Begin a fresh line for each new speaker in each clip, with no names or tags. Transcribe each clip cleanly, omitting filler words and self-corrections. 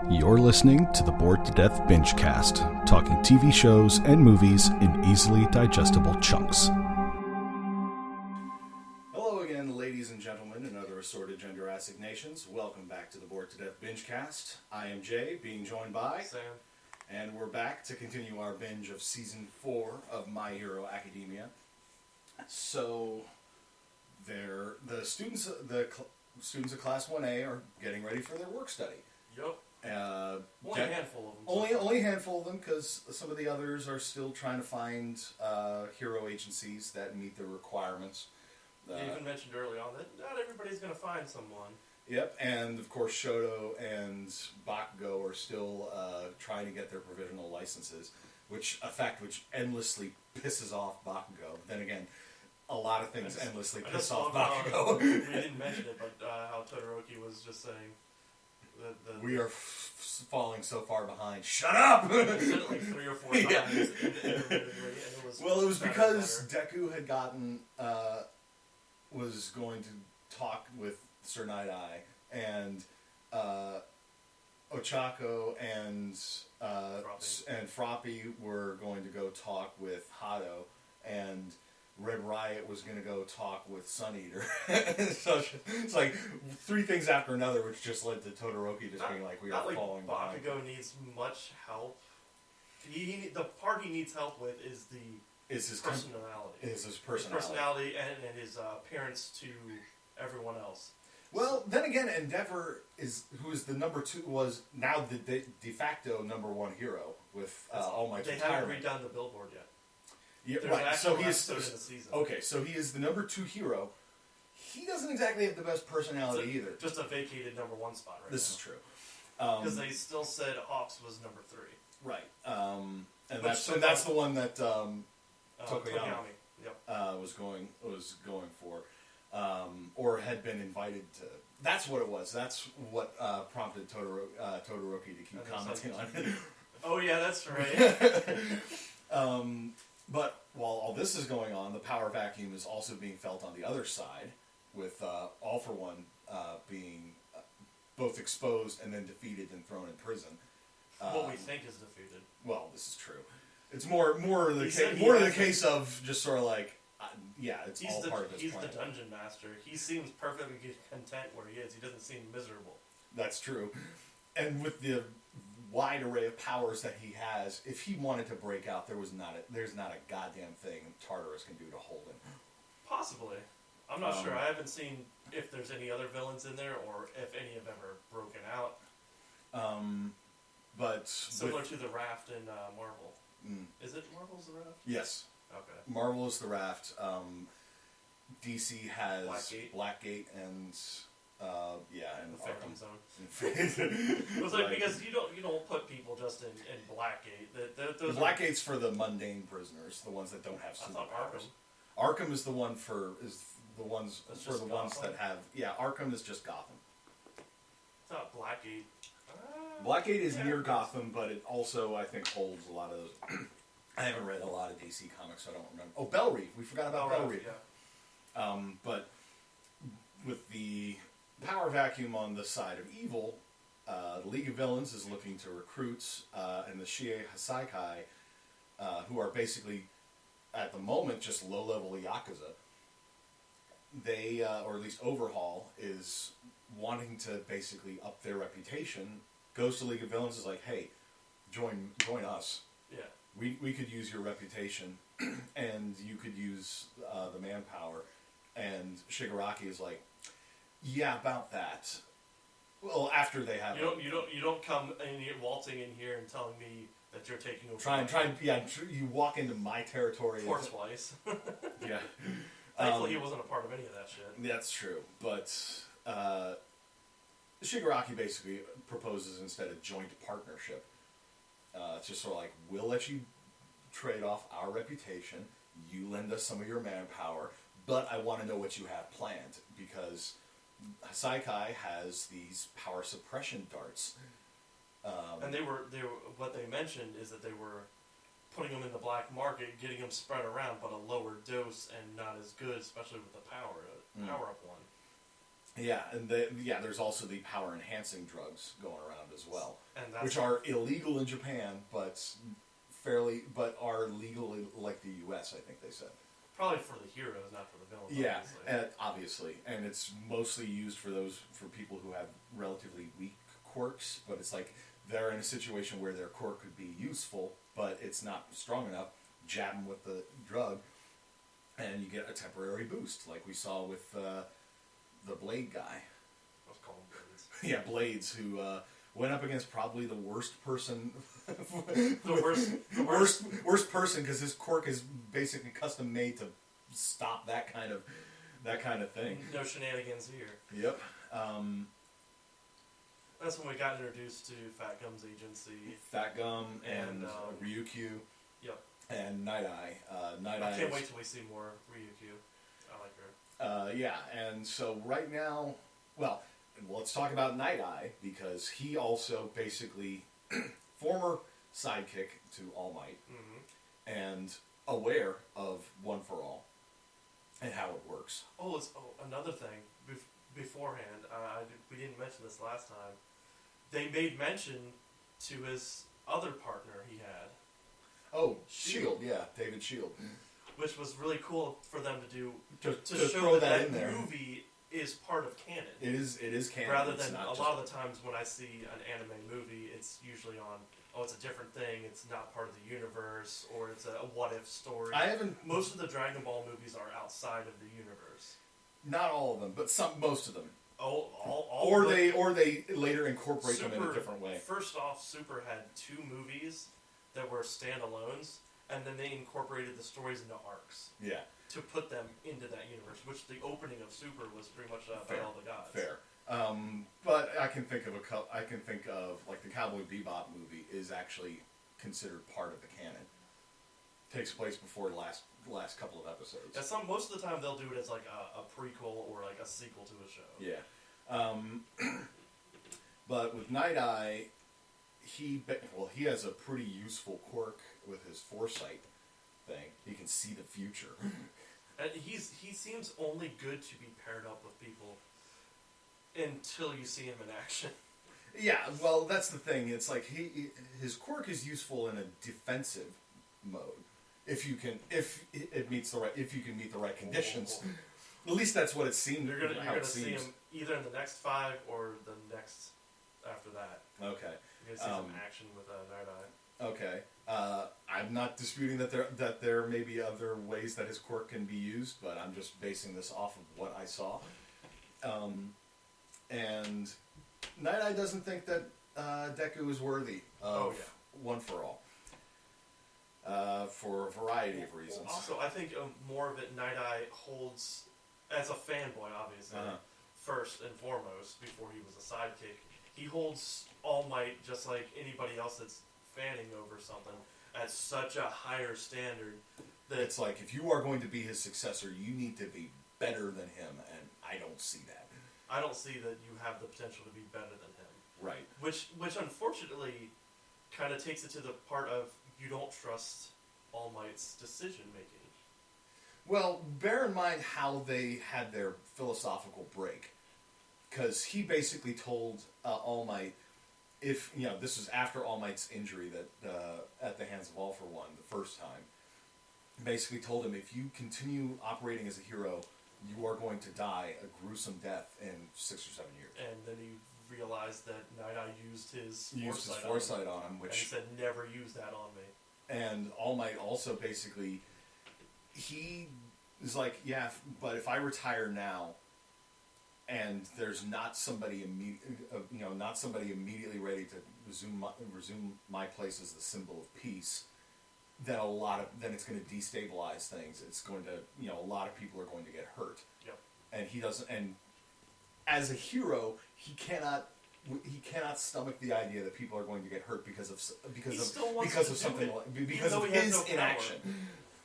You're listening to the Bored to Death Bingecast, talking TV shows and movies in easily digestible chunks. Hello again, ladies and gentlemen, and other assorted gender assignations. Welcome back to the Bored to Death Bingecast. I am Jay, being joined by
Sam.
And we're back to continue our binge of Season 4 of My Hero Academia. So, the students of Class 1A are getting ready for their work study.
Yep. Only a handful of them.
Only a handful of them, because some of the others are still trying to find hero agencies that meet their requirements.
You even mentioned early on that not everybody's going to find someone.
Yep, and of course Shoto and Bakugo are still trying to get their provisional licenses, which endlessly pisses off Bakugo. Then again, a lot of things endlessly piss off Bakugo.
We didn't mention it, but how Todoroki was just saying...
We are falling so far behind. Shut up!
He said it like 3 or 4 times.
Yeah.
It
was because Deku had gotten... was going to talk with Sir Night-Eye, and Ochako and Froppy were going to go talk with Hado, and Red Riot was going to go talk with Sun Eater. So it's like 3 things after another, which just led to Todoroki just being like, we are falling behind.
Bakugo needs much help. The part he needs help with is his personality.
His
His personality and his appearance to everyone else.
Well, then again, Endeavor who is the number 2, was now the de facto number 1 hero with All Might's retirement.
They haven't redone the billboard yet.
Yeah, right. So he is okay. So he is the number 2 hero. He doesn't exactly have the best personality either.
Just a vacated number 1 spot right
This
now.
is true.
Because they still said Hawks was number 3.
Right. And that's the one that Tokoyami was going for, or had been invited to. That's what it was. That's what prompted Todoroki to keep commenting on it.
Oh yeah, that's right.
But while all this is going on, the power vacuum is also being felt on the other side, with All For One being both exposed and then defeated and thrown in prison.
What we think is defeated.
Well, this is true. It's more the case of just sort of like, it's all part of his plan.
He's the dungeon master. He seems perfectly content where he is. He doesn't seem miserable.
That's true. And with the wide array of powers that he has, if he wanted to break out, there's not a goddamn thing Tartarus can do to hold him.
Possibly. I'm not sure. I haven't seen if there's any other villains in there or if any have ever broken out.
But
similar to the Raft in Marvel. Is it Marvel's the Raft?
Yes.
Okay.
Marvel is the Raft. DC has Blackgate and and
the Phantom Zone.
It
was like, because you don't put people just in Blackgate.
Those Blackgate's for the mundane prisoners, the ones that don't have superpowers. Arkham is the ones that have. Yeah, Arkham is just Gotham.
I thought Blackgate.
Blackgate is near Gotham, but it also, I think, holds a lot of those. I haven't read a lot of DC comics, so I don't remember. Oh, Bell Reef. We forgot about Bell Reef.
Yeah.
But with the power vacuum on the side of evil, the League of Villains is looking to recruits, and the Shie Hasaikai, who are basically, at the moment, just low-level Yakuza. They, or at least Overhaul, is wanting to basically up their reputation. Goes to League of Villains, is like, hey, join us.
Yeah.
We could use your reputation, and you could use the manpower. And Shigaraki is like, yeah, about that. Well, after they have
you don't come in here, waltzing in here and telling me that you're taking over.
You walk into my territory.
Twice.
Yeah.
Thankfully, he wasn't a part of any of that shit.
That's true, but Shigaraki basically proposes instead a joint partnership. It's just sort of like, we'll let you trade off our reputation, you lend us some of your manpower, but I want to know what you have planned, because Hasaikai has these power suppression darts.
And what they mentioned is that they were putting them in the black market, getting them spread around, but a lower dose and not as good, especially with the power up one.
Yeah, and there's also the power enhancing drugs going around as well,
And that's
which are illegal in Japan, but are legal in, like, the U.S. I think they said.
probably for the heroes, not for the villains.
Yeah,
Obviously.
and it's mostly used for people who have relatively weak quirks, but it's like they're in a situation where their quirk could be useful, but it's not strong enough. Jab them with the drug, and you get a temporary boost, like we saw with the Blade guy.
Let's call them Blades.
Yeah, Blades, who went up against probably the worst person.
the
worst person, because his quirk is basically custom made to stop that kind of thing.
No shenanigans here.
Yep.
That's when we got introduced to Fat Gum's agency.
Fat Gum and Ryukyu.
Yep.
And Night Eye.
I can't wait till we see more Ryukyu. I like her.
Yeah, and so right now, well, let's talk about Night Eye, because he also basically former sidekick to All Might, and aware of One for All and how it works.
Another thing beforehand, we didn't mention this last time. They made mention to his other partner he had.
Oh, Shield, yeah, David Shield.
Which was really cool for them to do, to show
throw
that
in there.
movie is part of canon.
It is canon.
Rather than a lot of the times when I see an anime movie, it's usually on, it's a different thing, it's not part of the universe, or it's a what-if story.
Most
of the Dragon Ball movies are outside of the universe.
Not all of them, but most of them.
Or
they later incorporate them in a different way.
First off, Super had 2 movies that were standalones, and then they incorporated the stories into arcs.
Yeah.
To put them into that universe, which the opening of Super was pretty much Battle of the Gods.
Fair. But I can think of like the Cowboy Bebop movie is actually considered part of the canon. Takes place before the last couple of episodes.
Yeah, most of the time they'll do it as like a prequel or like a sequel to a show.
Yeah. But with Night Eye, he has a pretty useful quirk with his foresight thing. He can see the future.
And he seems only good to be paired up with people until you see him in action.
Yeah, well, that's the thing. It's like his quirk is useful in a defensive mode if you can meet the right conditions. At least that's what it seemed.
You're gonna see him either in the next 5 or the next after that.
Okay.
You're gonna see some action with Night Eye.
Okay. I'm not disputing that there may be other ways that his quirk can be used, but I'm just basing this off of what I saw. And Night Eye doesn't think that Deku is worthy of One for All. For a variety of reasons.
Also, I think more of it Night Eye holds, as a fanboy, obviously, first and foremost, before he was a sidekick, he holds All Might, just like anybody else that's fanning over something, at such a higher standard that
it's like, if you are going to be his successor, you need to be better than him, and I don't see that.
I don't see that you have the potential to be better than him.
Right.
Which unfortunately kind of takes it to the part of you don't trust All Might's decision making.
Well, bear in mind how they had their philosophical break, because he basically told All Might, if this was after All Might's injury that at the hands of All for One the first time, basically told him, if you continue operating as a hero, you are going to die a gruesome death in 6 or 7 years.
And then he realized that Night Eye used his
foresight on him, which
and he said, "Never use that on me."
And All Might also basically, he is like, yeah, but if I retire now, and there's not somebody immediately ready to resume my place as the symbol of peace, then it's going to destabilize things. It's going to, a lot of people are going to get hurt.
Yep.
And he doesn't. And as a hero, he cannot stomach the idea that people are going to get hurt because of something because of his inaction.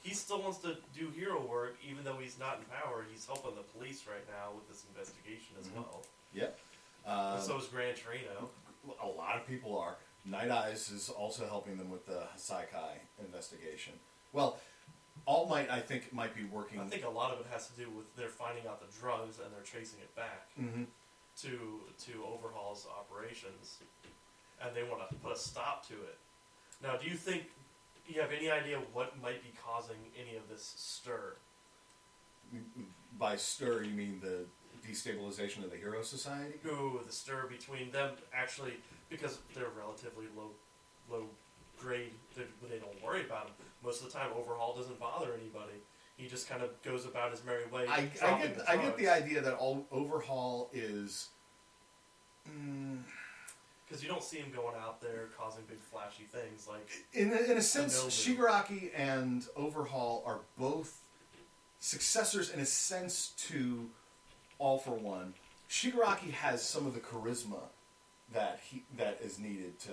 He still wants to do hero work, even though he's not in power. He's helping the police right now with this investigation as well.
Yep.
So is Gran Torino.
A lot of people are. Night Eyes is also helping them with the Hasaikai investigation. Well, All Might, I think, might be working.
I think a lot of it has to do with they're finding out the drugs and they're tracing it back to Overhaul's operations, and they want to put a stop to it. Now, do you think you have any idea what might be causing any of this stir?
By stir, you mean the destabilization of the Hero Society?
Ooh, the stir between them, actually, because they're relatively low grade, they don't worry about him. Most of the time, Overhaul doesn't bother anybody. He just kind of goes about his merry way.
I get the idea that Overhaul is...
Because you don't see him going out there causing big flashy things like...
In a sense, Shigaraki and Overhaul are both successors in a sense to All for One. Shigaraki has some of the charisma that is needed to,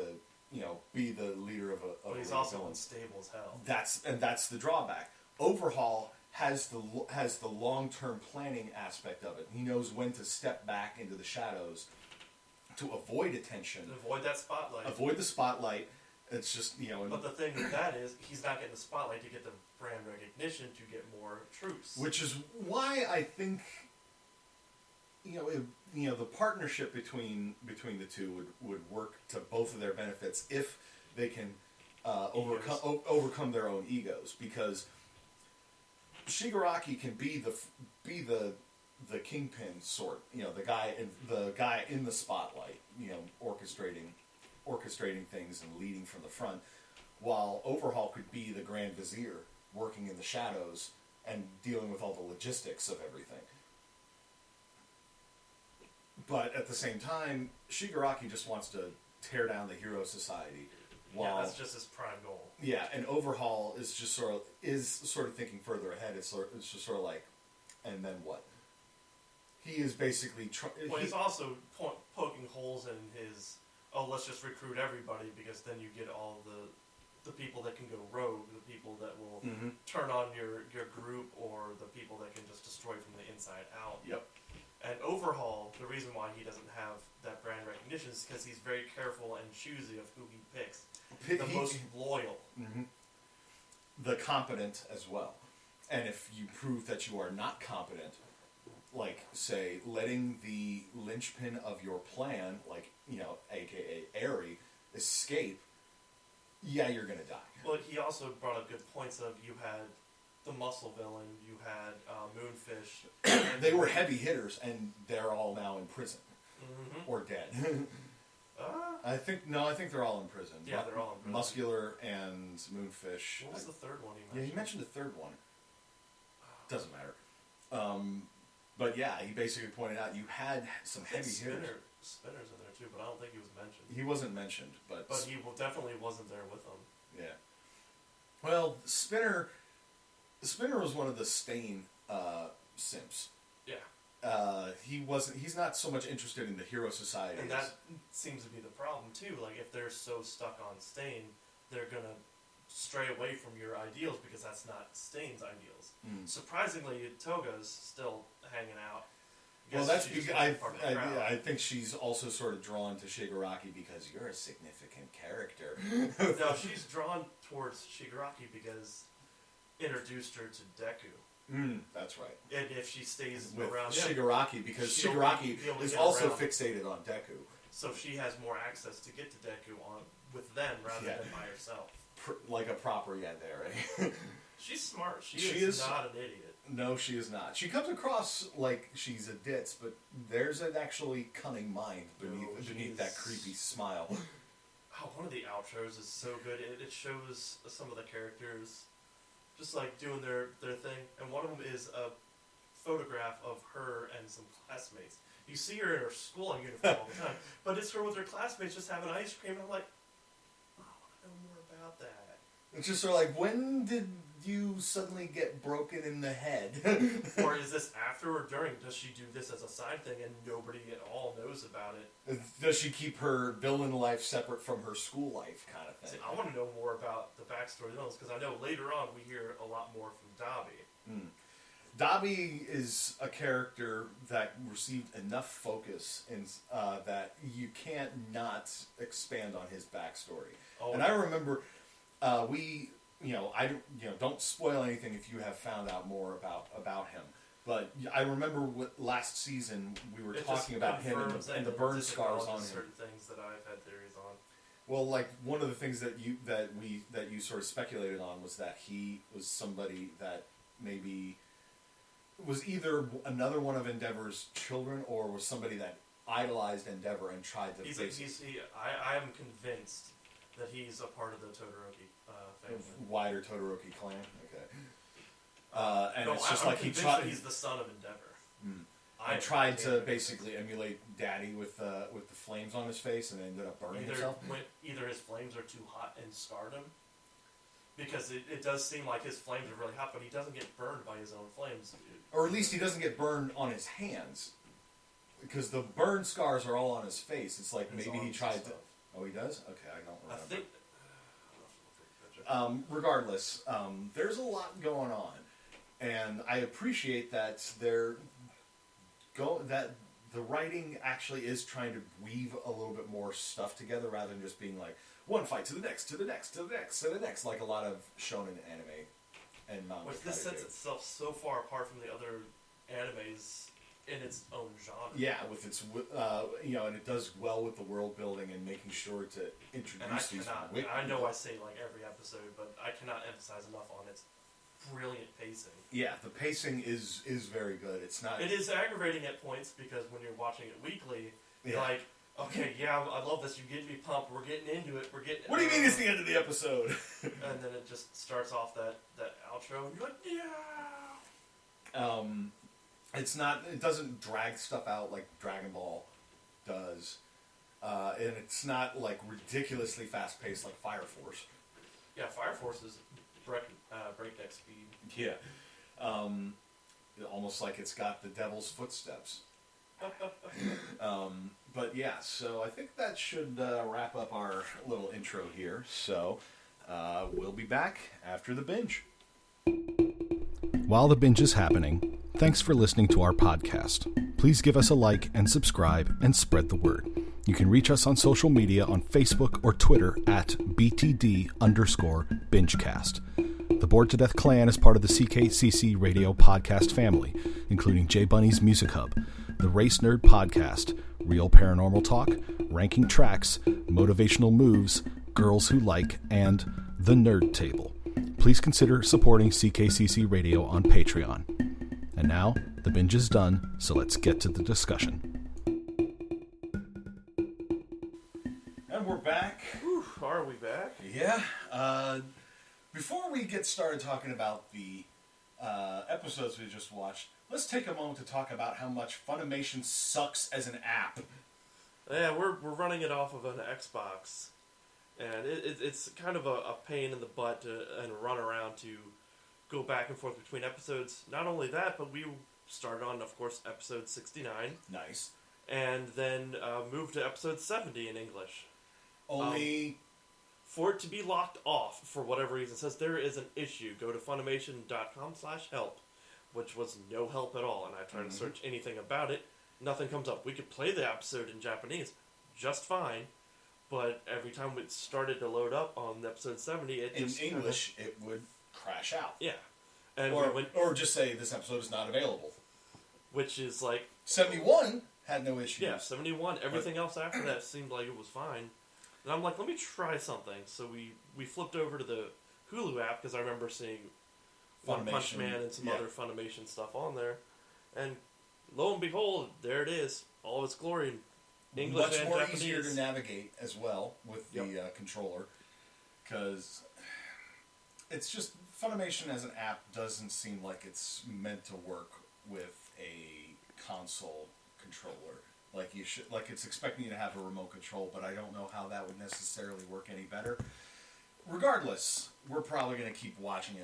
be the leader of a.
But he's also unstable as hell.
That's the drawback. Overhaul has the long-term planning aspect of it. He knows when to step back into the shadows to avoid attention.
Avoid that spotlight.
Avoid the spotlight. It's just,
But the thing with that is, he's not getting the spotlight to get the brand recognition to get more troops.
Which is why I think, the partnership between the two would work to both of their benefits if they can overcome their own egos. Because Shigaraki can be the kingpin sort, the guy in the spotlight, orchestrating things and leading from the front, while Overhaul could be the Grand Vizier working in the shadows and dealing with all the logistics of everything. But at the same time, Shigaraki just wants to tear down the Hero Society.
Yeah, that's just his prime goal.
Yeah, and Overhaul is just sort of thinking further ahead. It's just sort of like, and then what? He is basically...
he's also poking holes in his... Oh, let's just recruit everybody, because then you get all the people that can go rogue, the people that will turn on your group, or the people that can just destroy from the inside out.
Yep.
And Overhaul, the reason why he doesn't have that brand recognition is because he's very careful and choosy of who he picks. The most loyal. Mm-hmm.
The competent as well. And if you prove that you are not competent, like, say, letting the linchpin of your plan, like, a.k.a. Eri, escape, yeah, you're going to die.
Well, he also brought up good points of you had the muscle villain, you had Moonfish.
They were heavy hitters, and they're all now in prison.
Mm-hmm.
Or dead. I think they're all in prison.
Yeah, they're all in prison.
Muscular and Moonfish.
What was the third one he mentioned?
Yeah, he mentioned the third one. Doesn't matter. But yeah, he basically pointed out you had some heavy hitters.
Spinner's in there too, but I don't think he was mentioned.
He wasn't mentioned, but
he definitely wasn't there with them.
Yeah. Well, Spinner was one of the Stain simps.
Yeah.
He's not so much interested in the Hero Society.
And that seems to be the problem too. Like, if they're so stuck on Stain, they're gonna stray away from your ideals because that's not Stain's ideals. Surprisingly, Toga's still hanging out.
Well, that's because I think she's also sort of drawn to Shigaraki because you're a significant character.
No, she's drawn towards Shigaraki because introduced her to Deku.
That's right.
And if she stays
with
around
Shigaraki, because Shigaraki is also fixated on Deku.
So she has more access to get to Deku with them rather than by herself.
Like a proper yandere.
She's smart. She is not an idiot.
No, she is not. She comes across like she's a ditz, but there's an actually cunning mind beneath that creepy smile.
Oh, one of the outros is so good. It shows some of the characters just like doing their thing, and one of them is a photograph of her and some classmates. You see her in her school uniform all the time, but it's her with her classmates just having ice cream, and I'm like, oh, I want to know more about that.
It's just sort of like, when did you suddenly get broken in the head?
Or is this after or during? Does she do this as a side thing and nobody at all knows about it?
Does she keep her villain life separate from her school life kind of thing?
See, I want to know more about the backstory of those, because I know later on we hear a lot more from Dabi.
Dabi is a character that received enough focus that you can't not expand on his backstory. Oh, and I remember don't spoil anything if you have found out more about him. But I remember last season we were talking about him and the burn scars on him.
Certain things that I've had theories on.
Well, like one of the things that you sort of speculated on was that he was somebody that maybe was either another one of Endeavor's children or was somebody that idolized Endeavor and tried to.
I am convinced that he's a part of the Todoroki family.
Wider Todoroki clan. Okay. And it's just
I'm
like he
convinced
tried.
That he's the son of Endeavor.
I tried to basically emulate Daddy with the flames on his face and ended up burning himself.
Either his flames are too hot and scarred him, because it does seem like his flames are really hot, but he doesn't get burned by his own flames.
Or at least he doesn't get burned on his hands, because the burn scars are all on his face. It's like maybe he tried to. Oh, he does? Okay, I don't remember. I think. Regardless, there's a lot going on, and I appreciate that that the writing actually is trying to weave a little bit more stuff together rather than just being like one fight to the next, to the next, to the next, to the next, like a lot of shonen anime and manga.
Which this sets itself so far apart from the other animes in its own genre.
Yeah, with its and it does well with the world building and making sure to introduce these.
I know I say like every episode, but I cannot emphasize enough on its brilliant pacing.
Yeah, the pacing is very good. It's not.
It is aggravating at points because when you're watching it weekly, you're like, okay, yeah, I love this. You're getting me pumped. We're getting into it. We're getting.
What do you mean it's the end of the episode?
And then it just starts off that outro, and you're like, yeah.
It's not. It doesn't drag stuff out like Dragon Ball does, and it's not like ridiculously fast paced like Fire Force.
Yeah, Fire Force is breakneck speed.
Yeah, almost like it's got the devil's footsteps. But yeah, so I think that should wrap up our little intro here. So we'll be back after the binge. While the binge is happening, thanks for listening to our podcast. Please give us a like and subscribe and spread the word. You can reach us on social media on Facebook or Twitter at BTD_Bingecast. The Bored to Death Clan is part of the CKCC Radio podcast family, including J Bunny's Music Hub, the Race Nerd Podcast, Real Paranormal Talk, Ranking Tracks, Motivational Moves, Girls Who Like, and The Nerd Table. Please consider supporting CKCC Radio on Patreon. And now, the binge is done, so let's get to the discussion. And we're back.
Whew, are we back?
Yeah. Before we get started talking about the episodes we just watched, let's take a moment to talk about how much Funimation sucks as an app.
Yeah, we're running it off of an Xbox, and it's kind of a pain in the butt and run around to go back and forth between episodes. Not only that, but we started on, of course, episode 69.
Nice.
And then moved to episode 70 in English.
Only...
for it to be locked off, for whatever reason, it says there is an issue. Go to Funimation.com/help, which was no help at all. And I tried to search anything about it. Nothing comes up. We could play the episode in Japanese just fine, but every time it started to load up on episode 70, it just... In
English, it would crash out.
Yeah. And
or just say, this episode is not available.
Which is like...
71 had no issues.
Yeah, 71. Everything else after that seemed like it was fine. And I'm like, let me try something. So we flipped over to the Hulu app, because I remember seeing One Punch Man and some other Funimation stuff on there. And lo and behold, there it is. All of its glory in English and Japanese.
Much more easier to navigate as well with the controller. Because it's just, Funimation as an app doesn't seem like it's meant to work with a console controller. Like you should, like it's expecting you to have a remote control, but I don't know how that would necessarily work any better. Regardless, we're probably going to keep watching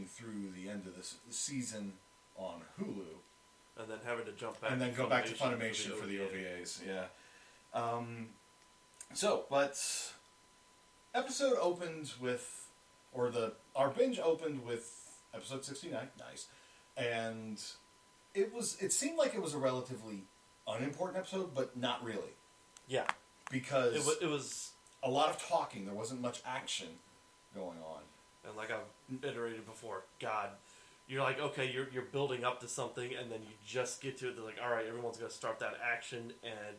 through the end of this season on Hulu,
and then having to jump back,
and then go back to Funimation for the OVAs. Yeah. But episode opened with, our binge opened with episode 69. Nice, and it seemed like it was a relatively unimportant episode, but not really.
Yeah.
Because
it was
a lot of talking. There wasn't much action going on.
And like I've iterated before, God, you're like, okay, you're building up to something, and then you just get to it. They're like, all right, everyone's going to start that action, and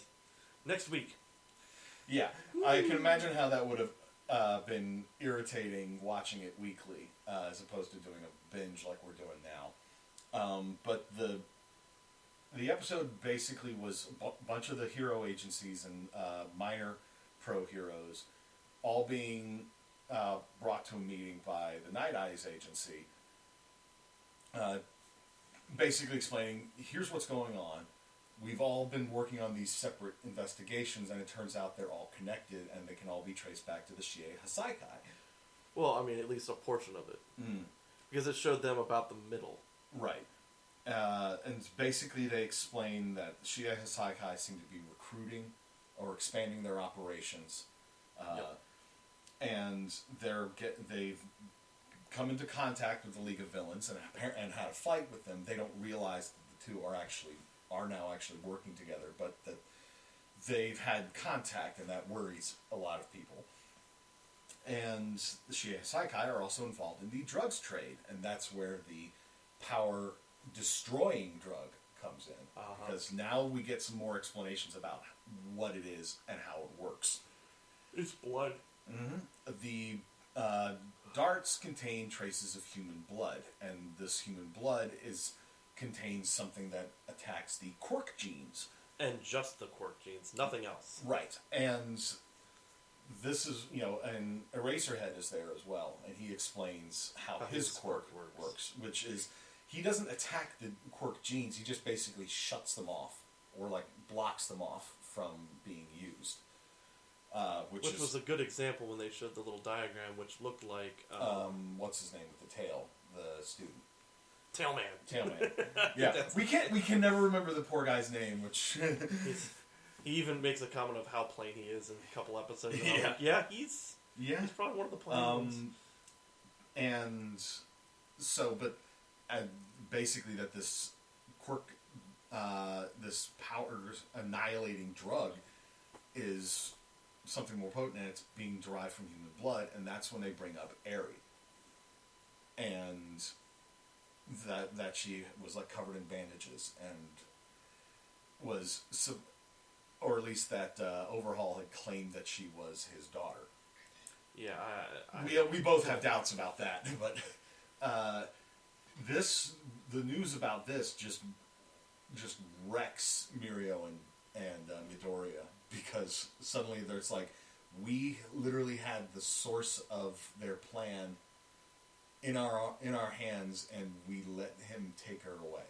next week.
Yeah, I can imagine how that would have been irritating watching it weekly as opposed to doing a binge like we're doing now. But the episode basically was a bunch of the hero agencies and minor pro heroes all being brought to a meeting by the Night Eyes agency, basically explaining, here's what's going on. We've all been working on these separate investigations, and it turns out they're all connected, and they can all be traced back to the Shie Hasaikai.
Well, I mean, at least a portion of it. Because it showed them about the middle.
Right. And basically they explain that Shie Hasaikai seem to be recruiting or expanding their operations. And they've come into contact with the League of Villains and had a fight with them. They don't realize that the two are now actually working together, but that they've had contact, and that worries a lot of people. And the Shie Hasaikai are also involved in the drugs trade, and that's where the power-destroying drug comes in. Because now we get some more explanations about what it is and how it works.
It's blood.
The darts contain traces of human blood, and this human blood contains something that attacks the quirk genes.
And just the quirk genes, nothing else.
Right. And this is, and Eraserhead is there as well, and he explains how his quirk works, which is, he doesn't attack the quirk genes, he just basically shuts them off, or blocks them off from being used. Which
was a good example when they showed the little diagram, which looked like...
what's his name with the tail? The student.
Tailman.
Yeah. We can never remember the poor guy's name, which...
He even makes a comment of how plain he is in a couple episodes.
And
He's probably one of the plain ones.
And so, but basically that this quirk, this power annihilating drug is something more potent, and it's being derived from human blood, and that's when they bring up Eri. And that she was covered in bandages and was... or at least that Overhaul had claimed that she was his daughter.
Yeah,
we both have doubts about that, but the news about this just wrecks Mirio and Midoriya, because suddenly there's we literally had the source of their plan in our hands, and we let him take her away.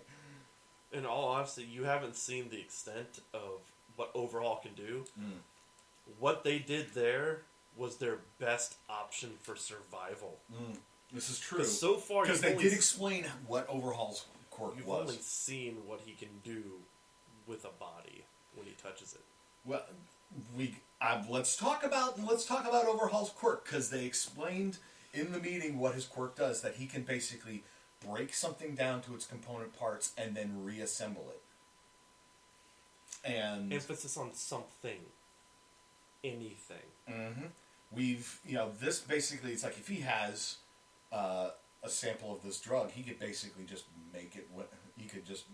In all honesty, you haven't seen the extent of what Overhaul can do. What they did there was their best option for survival.
This is true.
So far,
because they did explain what Overhaul's quirk was.
You've only seen what he can do with a body when he touches it.
Well, let's talk about Overhaul's quirk, because they explained in the meeting what his quirk does. That he can basically break something down to its component parts and then reassemble it. And
emphasis on something, anything.
This basically, it's if he has a sample of this drug, he could basically just make it. He could just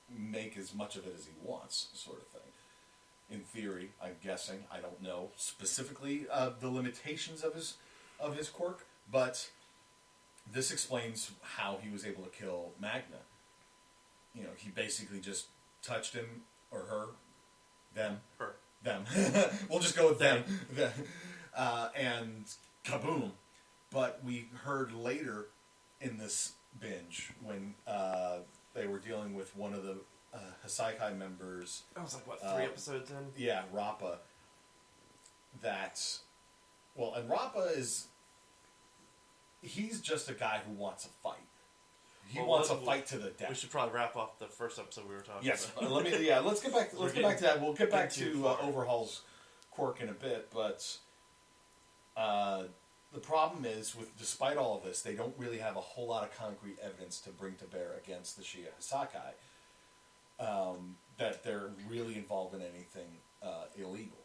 make as much of it as he wants, sort of thing. In theory, I'm guessing. I don't know specifically the limitations of his quirk, but this explains how he was able to kill Magna. He basically just touched him. Or her. Them.
Her.
Them. We'll just go with them. And kaboom. But we heard later in this binge, when they were dealing with one of the Hasaikai members...
That was 3 episodes in?
Yeah, Rappa. And Rappa is... He's just a guy who wants a fight. He wants a fight to the death.
We should probably wrap up the first episode we were talking about.
Let's get back to that. We'll get back to Overhaul's quirk in a bit, but the problem is, despite all of this, they don't really have a whole lot of concrete evidence to bring to bear against the Shie Hasaikai that they're really involved in anything illegal.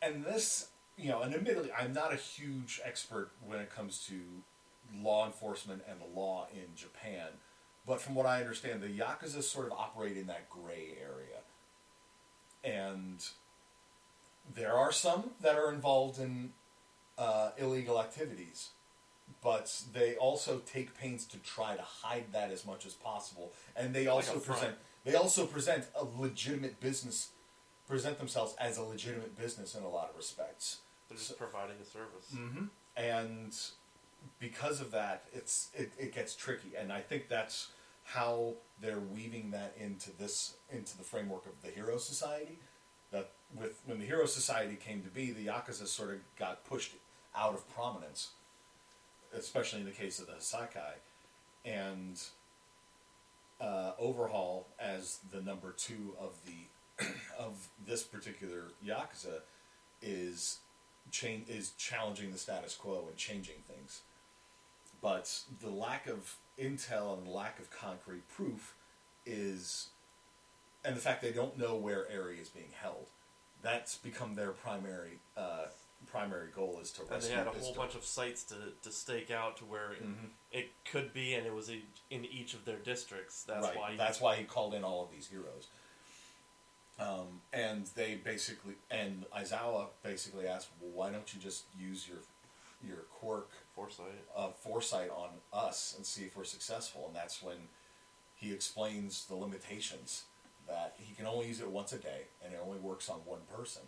And this, and admittedly, I'm not a huge expert when it comes to law enforcement and the law in Japan, but from what I understand, the Yakuza sort of operate in that gray area. And there are some that are involved in illegal activities, but they also take pains to try to hide that as much as possible. And they also present a legitimate business, present themselves as a legitimate business in a lot of respects.
They're just providing a service.
Mm-hmm. And because of that, it gets tricky. And I think that's how they're weaving that into the framework of the Hero Society. That when the Hero Society came to be, the Yakuza sort of got pushed out of prominence, especially in the case of the Hasakai. And Overhaul, as the number 2 of of this particular Yakuza, is challenging the status quo and changing things. But the lack of intel and the lack of concrete proof and the fact they don't know where Eri is being held, that's become their primary goal, is to rescue.
And they had a whole bunch of sites to stake out to where it could be, and it was in each of their districts. That's why he called in all of these heroes.
And Aizawa basically asked, well, why don't you just use your quirk foresight on us and see if we're successful? And that's when he explains the limitations, that he can only use it once a day, and it only works on one person.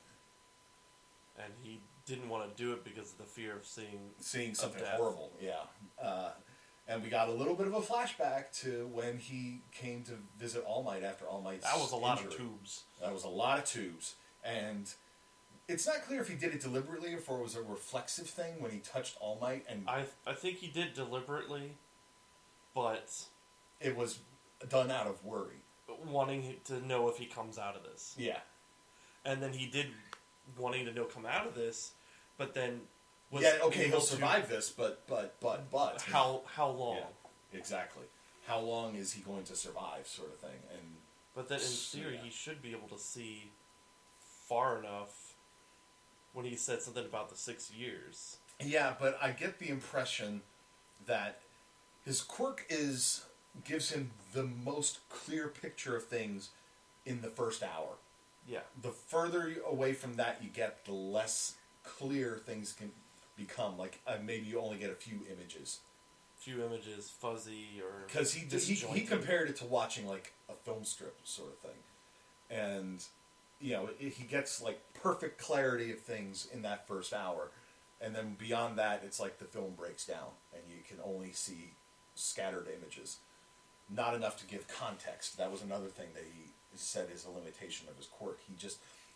And he didn't want to do it because of the fear of seeing
something horrible. Yeah. And we got a little bit of a flashback to when he came to visit All Might after All Might's
That was a lot
injury.
of tubes.
That was a lot of tubes. And it's not clear if he did it deliberately or if it was a reflexive thing when he touched All Might. And
I think he did deliberately, but
it was done out of worry.
Wanting to know if he comes out of this.
Yeah.
And then he did wanting to come out of this, but then
he'll survive this, but
how long?
Yeah, exactly. How long is he going to survive, sort of thing?
But then in theory, he should be able to see far enough when he said something about the 6 years.
Yeah, but I get the impression that his quirk gives him the most clear picture of things in the first hour.
Yeah.
The further away from that you get, the less clear things can become. Like, maybe you only get a few images.
Fuzzy, or...
Because he compared it to watching, like, a film strip sort of thing. And, he gets, like, perfect clarity of things in that first hour. And then beyond that, it's like the film breaks down, and you can only see scattered images. Not enough to give context. That was another thing that he said is a limitation of his quirk.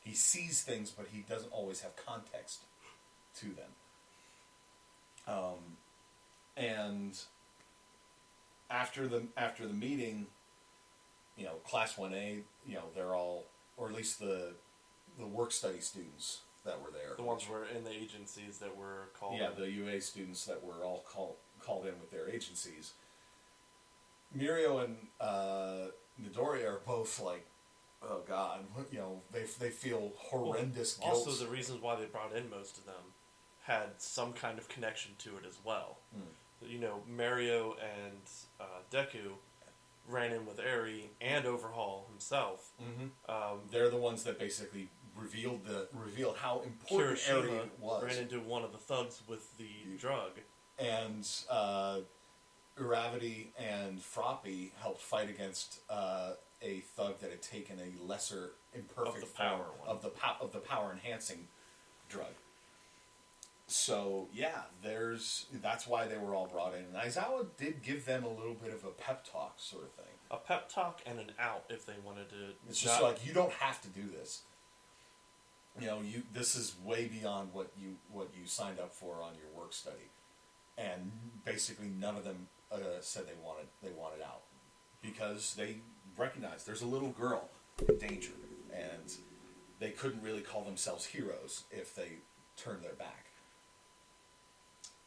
He sees things, but he doesn't always have context to them. And after the meeting, Class 1A, they're all, or at least the work study students that were there.
The ones who were in the agencies that were called.
Yeah, the UA students that were all called in with their agencies. Mirio and Midori are both like, oh God, they feel horrendous guilt.
Also, the reasons why they brought in most of them had some kind of connection to it as well. Mario and Deku ran in with Eri and Overhaul himself.
Mm-hmm. They're the ones that basically revealed how important Eri was.
Ran into one of the thugs with the drug.
And Uravity and Froppy helped fight against a thug that had taken a lesser imperfect form of the power enhancing drug. So yeah, that's why they were all brought in. And Aizawa did give them a little bit of a pep talk sort of thing.
A pep talk and an out if they wanted to.
It's just like, you don't have to do this. This is way beyond what you signed up for on your work study. And basically none of them said they wanted out because they recognized there's a little girl in danger, and they couldn't really call themselves heroes if they turned their back.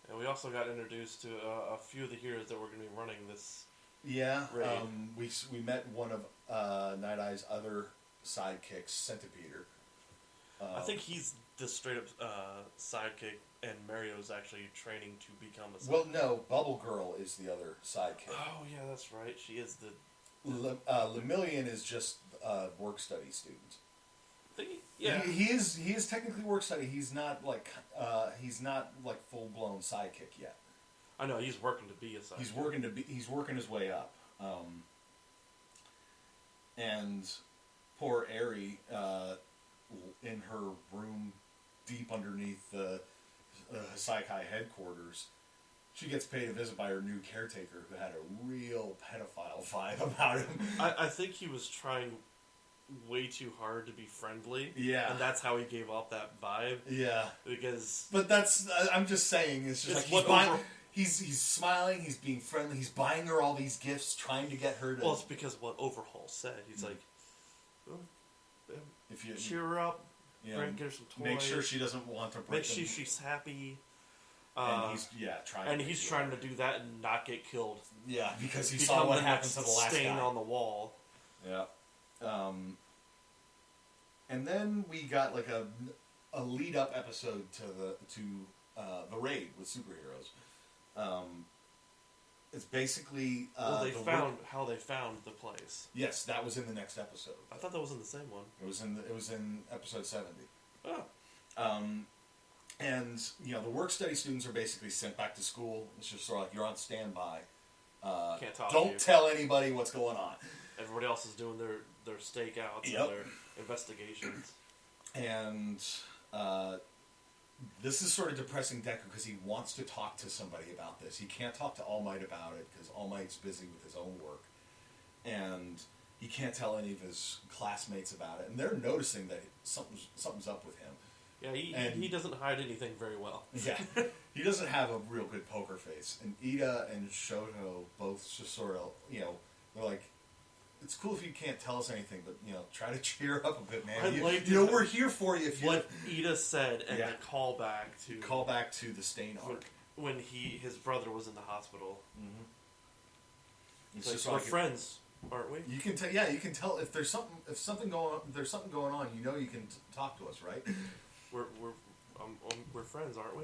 And we also got introduced to a few of the heroes that were going to be running this.
Yeah, we met one of Night Eye's other sidekicks, Centipeter.
I think he's the straight up sidekick, and Mario's actually training to become a sidekick.
Well, no, Bubble Girl is the other sidekick.
Oh, yeah, that's right. She is the...
Lemillion is just a work study student.
Yeah.
He is technically work study. He's not like full blown sidekick yet.
I know, he's working to be a sidekick.
He's working his way up. And poor Eri, in her room deep underneath the Saikai headquarters, she gets paid a visit by her new caretaker, who had a real pedophile vibe about him.
I think he was trying way too hard to be friendly.
Yeah.
And that's how he gave off that vibe.
Yeah.
Because...
But that's... I'm just saying, it's just like he's smiling, he's being friendly, he's buying her all these gifts, trying to get her to...
Well, it's because what Overhaul said. He's like, if you cheer her up, get her some toys.
Make sure she doesn't want to break
Make sure she's happy.
And he's
trying to do that and not get killed.
Yeah, because he saw what happened to the last
stain
guy
on the wall.
Yeah. And then we got like a lead up episode to the raid with superheroes. It's basically
how they found the place.
Yes, that was in the next episode.
I thought that was in the same one.
It was in episode 70.
Oh.
And the work study students are basically sent back to school. It's just sort of like you're on standby.
Can't talk.
Don't tell anybody what's going on.
Everybody else is doing their stakeouts and their investigations.
And this is sort of depressing Deku because he wants to talk to somebody about this. He can't talk to All Might about it because All Might's busy with his own work. And he can't tell any of his classmates about it. And they're noticing that something's up with him.
Yeah, he doesn't hide anything very well.
Yeah, he doesn't have a real good poker face. And Ida and Shoto both just sort of, they're like, it's cool if you can't tell us anything, but, try to cheer up a bit, man. We're here for you. If you
what Ida said and the callback
to the Stain arc.
When his brother was in the hospital.
Mm-hmm. It's
like,
just
we're friends, aren't we?
You can tell. Yeah, you can tell if there's something going on. You can talk to us, right?
We're friends, aren't we?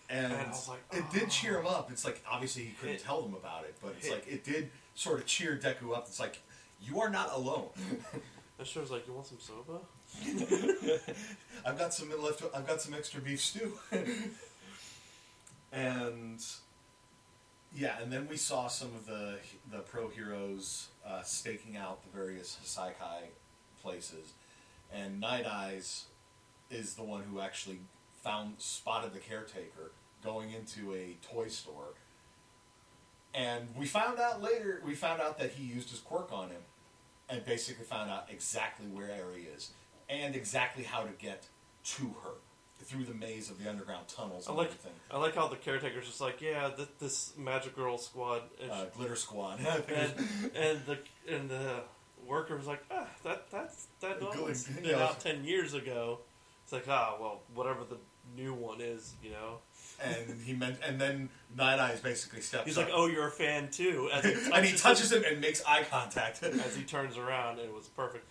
And
I was like,
it did cheer him up. It's like obviously he couldn't tell them about it, but it's like it did sort of cheer Deku up. It's like you are not alone.
That show's like, you want some soba?
I've got some extra beef stew. And then we saw some of the pro heroes staking out the various Saikai places, and Night Eyes is the one who actually spotted the caretaker going into a toy store. And we found out that he used his quirk on him and basically found out exactly where Eri is and exactly how to get to her through the maze of the underground tunnels and everything.
I like how the caretaker's just like, this Magic Girl squad,
Glitter Squad,
and the worker was like, that was been out 10 years ago. It's like, whatever the new one is,
And then Night Eyes basically steps
He's
up.
like, oh, you're a fan too.
And he touches him and makes eye contact.
As he turns around, and it was perfect.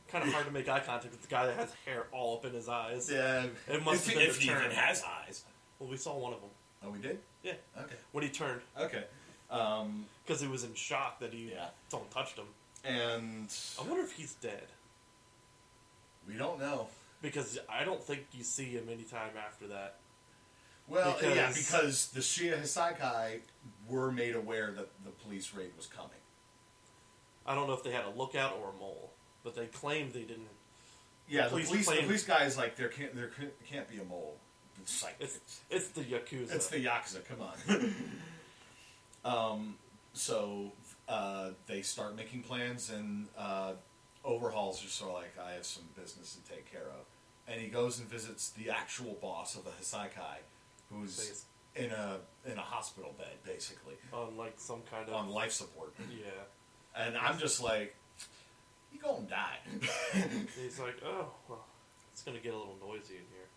Kind of hard to make eye contact with the guy that has hair all up in his eyes.
Yeah.
It must have been
if he even has eyes.
Well, we saw one of them.
Oh, we did?
Yeah.
Okay.
When he turned.
Okay.
Because he was in shock that someone touched him.
And
I wonder if he's dead.
We don't know.
Because I don't think you see him anytime after that.
Well, because the Shia Hisaikai were made aware that the police raid was coming.
I don't know if they had a lookout or a mole, but they claimed they didn't.
Yeah, the police guy is like, there can't be a mole. It's like
it's the Yakuza.
It's the Yakuza. Come on. So they start making plans, and Overhaul's just sort of like, I have some business to take care of, and he goes and visits the actual boss of the Hisaikai, who's in a hospital bed, basically,
on like some kind of
on life support.
Yeah.
And I'm just like, you gonna die.
He's like, oh, well, it's gonna get a little noisy in here.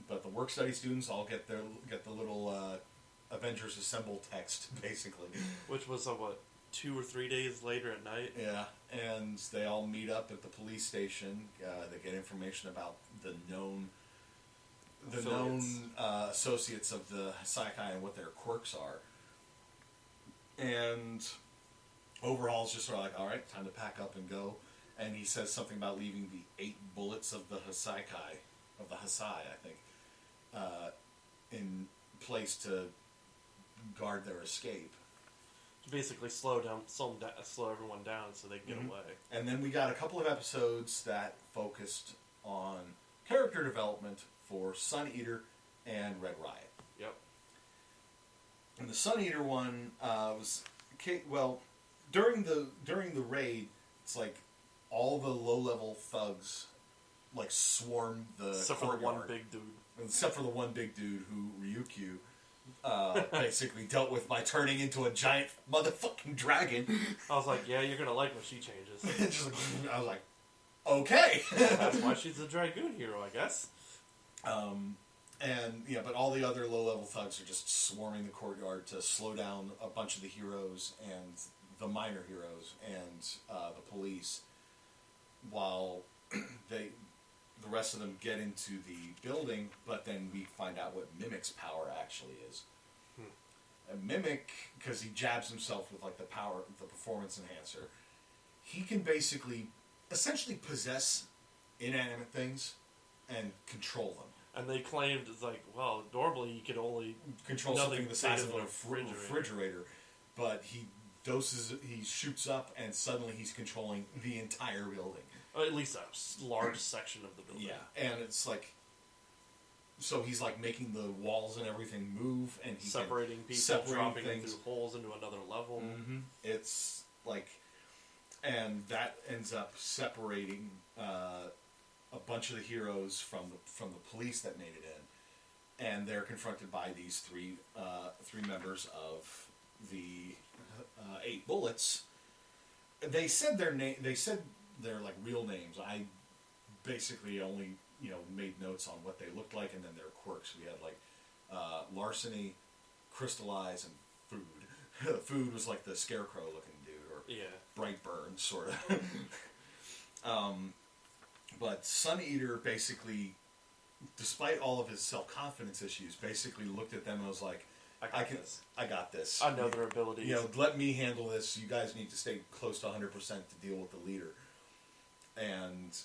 But the work study students all get the little Avengers Assemble text, basically.
Which was a what? 2 or 3 days later at night.
Yeah, and they all meet up at the police station. They get information about the known associates of the Hasaikai and what their quirks are. And Overhaul's just sort of like, all right, time to pack up and go. And he says something about leaving the 8 bullets of the Hasaikai, of the Hasai, I think, in place to guard their escape.
To basically slow everyone down so they get away.
And then we got a couple of episodes that focused on character development for Sun Eater and Red Riot.
Yep.
And the Sun Eater one was during the raid, it's like all the low-level thugs like swarm the
except
courtyard.
for the one big dude.
Except for the one big dude who Ryukyu basically dealt with by turning into a giant motherfucking dragon.
I was like, yeah, you're gonna like when she changes.
I was like, okay.
That's why she's a Dragoon hero, I guess.
But all the other low-level thugs are just swarming the courtyard to slow down a bunch of the heroes and the minor heroes and the police, while the rest of them get into the building. But then we find out what Mimic's power actually is. A Mimic, because he jabs himself with like the performance enhancer, he can essentially possess inanimate things and control them.
And they claimed it's like, well, normally you could only
control something the size of a refrigerator, but he shoots up, and suddenly he's controlling the entire building.
Or at least a large section of the building.
Yeah, and it's like, so he's like making the walls and everything move, and he's
separating people, dropping them through holes into another level.
Mm-hmm. It's like, and that ends up separating a bunch of the heroes from the police that made it in, and they're confronted by these three members of the 8 bullets. They said their name. They said their like real names. I basically only made notes on what they looked like and then their quirks. We had like Larceny, Crystallize, and Food. Food was like the scarecrow looking dude, or Brightburn sort of. But Sun Eater basically, despite all of his self-confidence issues, basically looked at them and was like, I got this.
I know their abilities.
Let me handle this. You guys need to stay close to 100% to deal with the leader. And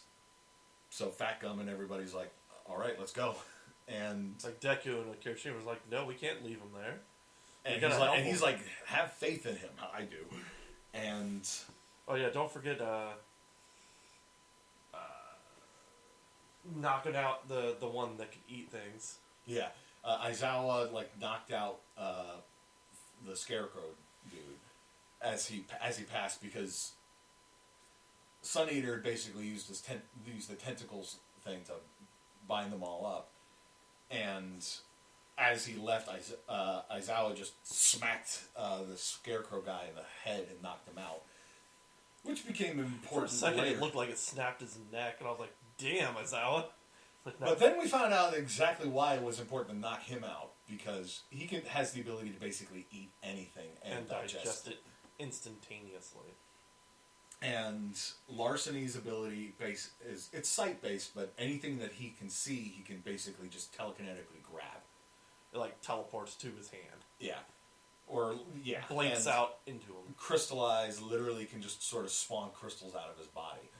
so Fat Gum and everybody's like, all right, let's go. And
it's like Deku and Kirishima was like, no, we can't leave him there.
And he's like, have faith in him. I do. And
oh yeah, don't forget knocking out the one that could eat things.
Yeah, Aizawa like knocked out the Scarecrow dude as he passed, because Sun Eater basically used the tentacles thing to bind them all up, and as he left, Aizawa just smacked the Scarecrow guy in the head and knocked him out, which became important. For a
second,
later.
It looked like it snapped his neck, and I was like, "Damn, Aizawa!" Like, no.
But then we found out exactly why it was important to knock him out, because he has the ability to basically eat anything and digest
it instantaneously.
And Larceny's ability it's sight based, but anything that he can see, he can basically just telekinetically grab.
It like teleports to his hand.
Yeah.
Blinks out into him.
Crystallize literally can just sort of spawn crystals out of his body.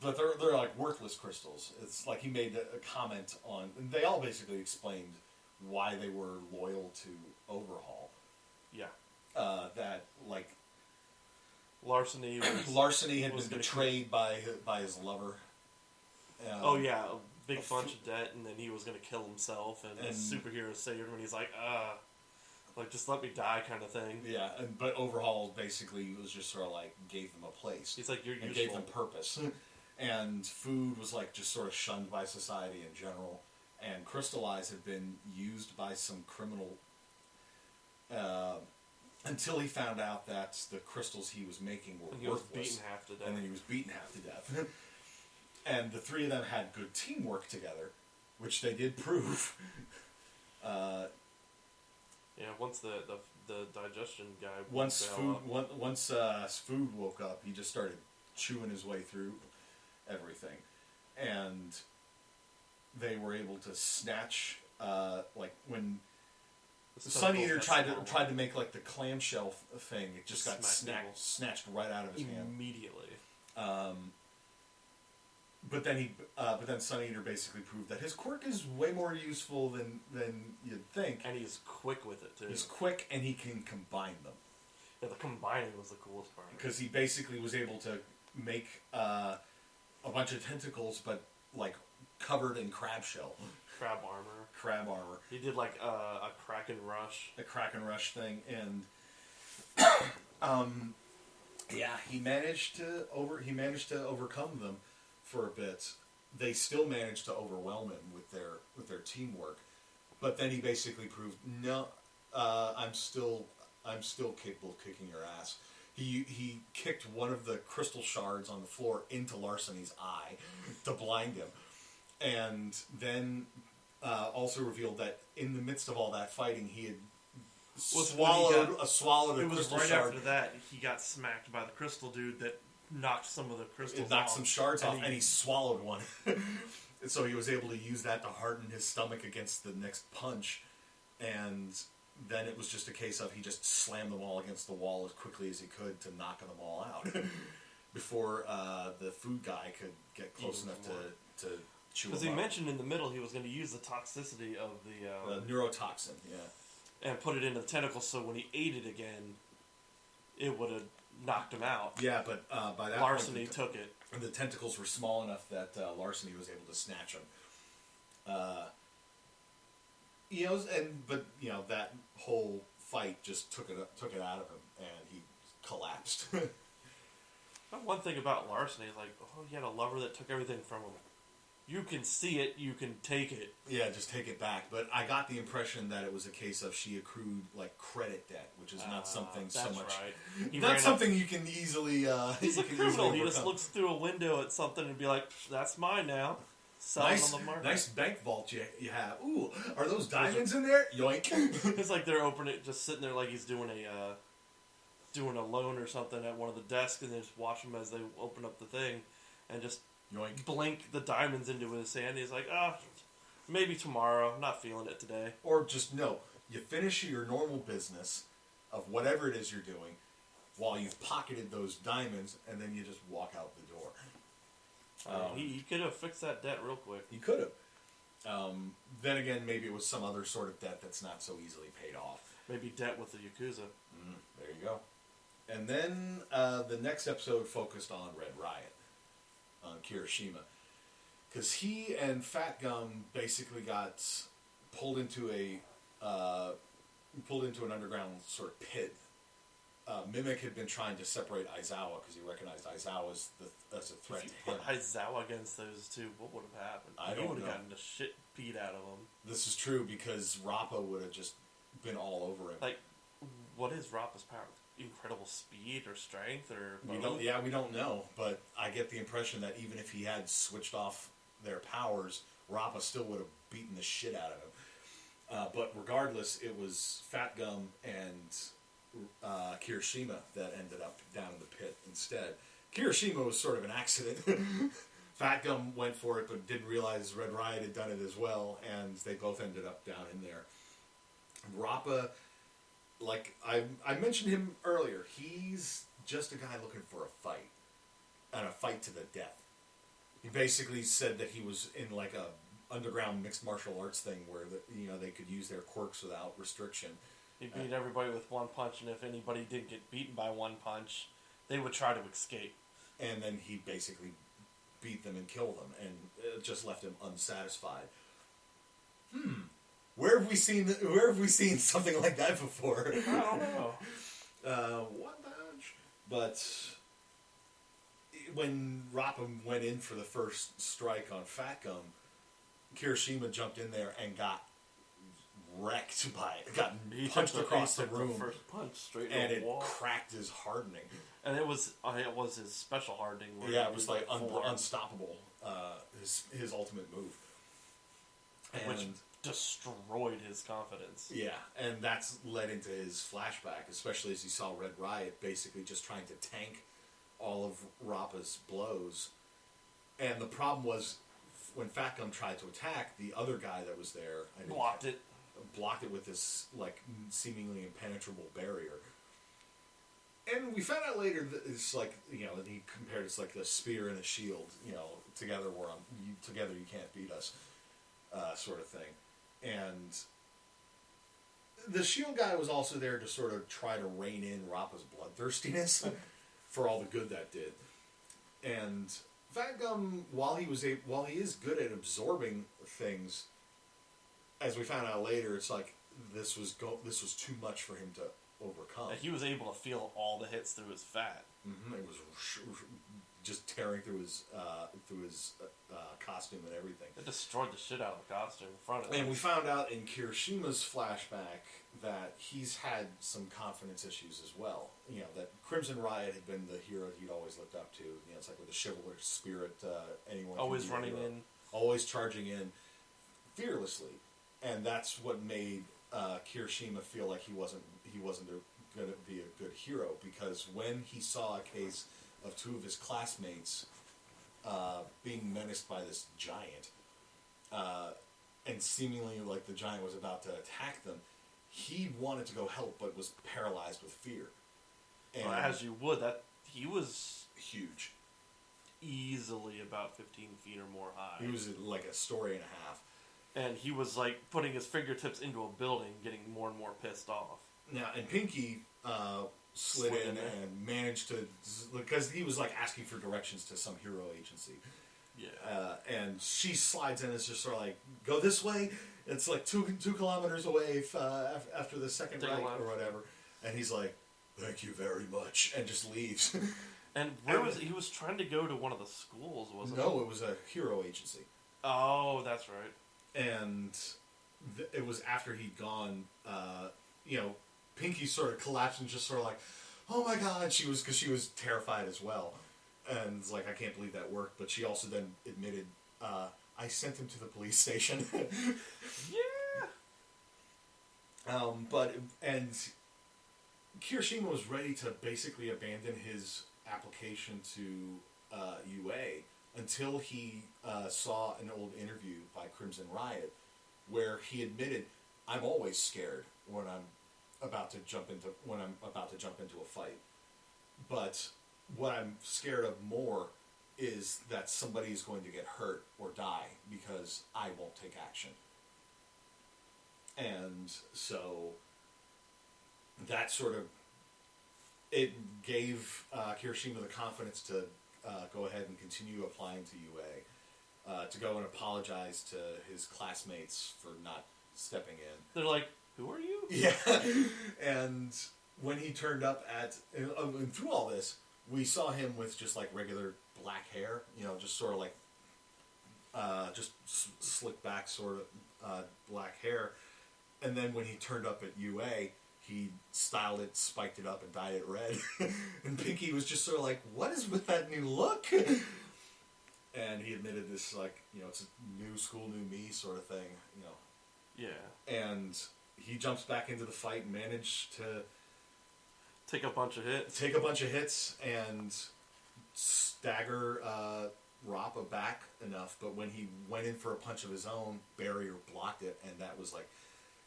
But they're like worthless crystals. It's like he made a comment on, and they all basically explained why they were loyal to Overhaul.
Yeah.
That like
Larceny
had been betrayed by his lover.
A big bunch of debt, and then he was going to kill himself, and the superhero saved him, and he's like, like, just let me die kind of thing. Yeah,
but Overhaul basically was just sort of like, gave them a place.
He's like, you're useful.
And gave them purpose. And Food was like, just sort of shunned by society in general. And Crystallize had been used by some criminal, until he found out that the crystals he was making were worthless.
And he was beaten half to death.
And then he was beaten half to death. And the three of them had good teamwork together, which they did prove.
Once the the digestion guy.
Once food woke up, he just started chewing his way through everything, and they were able to snatch like when Sun Eater tried to make like the clamshell thing. It just got snatched right out of his hand
immediately.
But then Sun Eater basically proved that his quirk is way more useful than you'd think.
And he's quick with it too.
He's quick and he can combine them.
Yeah, the combining was the coolest part.
Because he basically was able to make a bunch of tentacles, but like covered in crab shell.
Crab armor. He did like a Kraken Rush.
The Kraken Rush thing, and yeah, he managed to overcome them for a bit. They still managed to overwhelm him with their teamwork, but then he basically proved, no, I'm still capable of kicking your ass. He kicked one of the crystal shards on the floor into Larceny's eye to blind him, and then also revealed that in the midst of all that fighting, he had swallowed a crystal shard.
It was right after that he got smacked by the crystal dude that knocked some of the crystals off.
It knocked some shards off, and he swallowed one. And so he was able to use that to harden his stomach against the next punch, and then it was just a case of he just slammed them all against the wall as quickly as he could to knock them all out before the food guy could get close enough to chew them.
Because he mentioned in the middle he was going to use the toxicity of the
neurotoxin, yeah,
and put it into the tentacles, so when he ate it again, it would have knocked him out.
Yeah, but by that
Larceny
point,
took it.
And the tentacles were small enough that Larceny was able to snatch them. But that whole fight just took it out of him, and he collapsed.
One thing about Larceny is he had a lover that took everything from him. You can see it, you can take it.
Yeah, just take it back. But I got the impression that it was a case of she accrued credit debt, which is not something so much.
Right.
Not something you can easily.
He's a criminal. He just looks through a window at something and be like, "That's mine now." Sell it on the market.
Nice bank vault you have. Ooh, are those diamonds in there? Yoink!
It's like they're opening it, just sitting there like he's doing a loan or something at one of the desks, and they just watch him as they open up the thing, and just.
Yoink.
Blink the diamonds into his hand. He's like, maybe tomorrow. I'm not feeling it today.
Or just no. You finish your normal business of whatever it is you're doing while you've pocketed those diamonds, and then you just walk out the door.
He could have fixed that debt real quick.
He could have. Then again, maybe it was some other sort of debt that's not so easily paid off.
Maybe debt with the Yakuza.
There you go. And then the next episode focused on Red Riot. On Kirishima, because he and Fat Gum basically got pulled into an underground sort of pit. Mimic had been trying to separate Aizawa because he recognized Aizawa as a threat to him.
Aizawa against those two, what would have happened? He would have gotten the shit beat out of him.
This is true because Rappa would have just been all over him.
What is Rappa's power? Incredible speed or strength or
both? We don't know, but I get the impression that even if he had switched off their powers, Rappa still would have beaten the shit out of him. But regardless, it was Fat Gum and Kirishima that ended up down in the pit instead. Kirishima was sort of an accident. Fat Gum went for it, but didn't realize Red Riot had done it as well, and they both ended up down in there. Rappa, like I mentioned him earlier, he's just a guy looking for a fight, and a fight to the death. He basically said that he was in like a underground mixed martial arts thing where they could use their quirks without restriction.
He beat everybody with one punch, and if anybody didn't get beaten by one punch, they would try to escape.
And then he basically beat them and killed them, and it just left him unsatisfied. Where have we seen something like that before?
I don't know.
One punch. But when Rappa went in for the first strike on Fat Gum, Kirishima jumped in there and got wrecked by it. Got punched across the room.
First punch straight
and
into the wall.
It cracked his hardening.
And it was his special hardening.
Yeah, it was like unstoppable. His ultimate move.
Which destroyed his confidence.
Yeah, and that's led into his flashback, especially as he saw Red Riot basically just trying to tank all of Rappa's blows. And the problem was, when Fat Gum tried to attack, the other guy that was there... blocked it with this, like, seemingly impenetrable barrier. And we found out later that it's like, you know, he compared it's like the spear and a shield, you know, together together you can't beat us, sort of thing. And the shield guy was also there to sort of try to rein in Rappa's bloodthirstiness for all the good that did. And Fat Gum, while he is good at absorbing things, as we found out later, it's like this was too much for him to overcome.
He was able to feel all the hits through his fat.
Mm-hmm. It was just tearing through his costume and everything.
It destroyed the shit out of the costume in front of him.
And we found out in Kirishima's flashback that he's had some confidence issues as well. You know, that Crimson Riot had been the hero he'd always looked up to. You know, it's like with the chivalrous spirit, anyone
always running in,
always charging in fearlessly, and that's what made Kirishima feel like he wasn't going to be a good hero, because when he saw a case of two of his classmates being menaced by this giant, and seemingly like the giant was about to attack them, he wanted to go help but was paralyzed with fear. And
well, as you would, that he was
huge,
easily about 15 feet or more high.
He was like a story and a half.
And he was like putting his fingertips into a building, getting more and more pissed off.
Now, and Pinky slid in and managed to, because he was like asking for directions to some hero agency.
Yeah.
And she slides in and is just sort of like, go this way. It's like 2 kilometers away after the second right or whatever. And he's like, thank you very much, and just leaves.
And where was he? Was trying to go to one of the schools, wasn't it?
No, it was a hero agency.
Oh, that's right.
And it was after he'd gone, you know, Pinky sort of collapsed and just sort of like, oh my god, because she was terrified as well. And it's like, I can't believe that worked. But she also then admitted, I sent him to the police station.
Yeah!
And Kirishima was ready to basically abandon his application to UA until he saw an old interview by Crimson Riot where he admitted, I'm always scared when I'm about to jump into a fight. But what I'm scared of more is that somebody is going to get hurt or die because I won't take action. And so that sort of, it gave Kirishima the confidence to go ahead and continue applying to UA, to go and apologize to his classmates for not stepping in.
They're like, who are you?
Yeah. And when he turned up and through all this, we saw him with just like regular black hair, you know, just sort of like, just slick back sort of black hair. And then when he turned up at UA, he styled it, spiked it up, and dyed it red. And Pinky was just sort of like, what is with that new look? And he admitted this, like, you know, it's a new school, new me sort of thing, you know.
Yeah.
And he jumps back into the fight and managed to
take a bunch of hits
and stagger Rappa back enough. But when he went in for a punch of his own, barrier blocked it, and that was like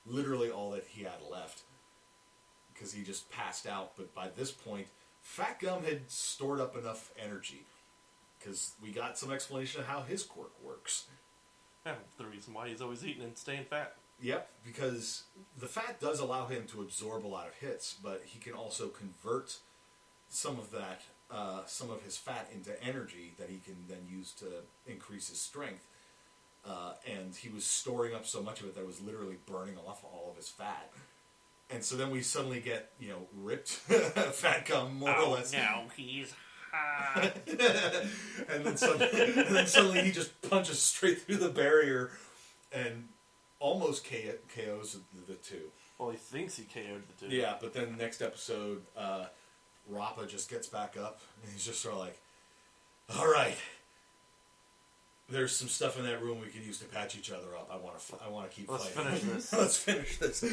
literally all that he had left, because he just passed out. But by this point, Fat Gum had stored up enough energy, because we got some explanation of how his quirk works.
Yeah, the reason why he's always eating and staying fat.
Yep, because the fat does allow him to absorb a lot of hits, but he can also convert some of that, some of his fat into energy that he can then use to increase his strength. And he was storing up so much of it that it was literally burning off all of his fat. And so then we suddenly get, you know, ripped Fat Gum, more or less.
Now he's hot.
and then suddenly he just punches straight through the barrier and almost KOs the two.
Well, he thinks he KO'd the two.
Yeah, but then the next episode, Rappa just gets back up and he's just sort of like, all right, there's some stuff in that room we can use to patch each other up. I want to keep
Let's
fighting.
finish this.
Let's finish this.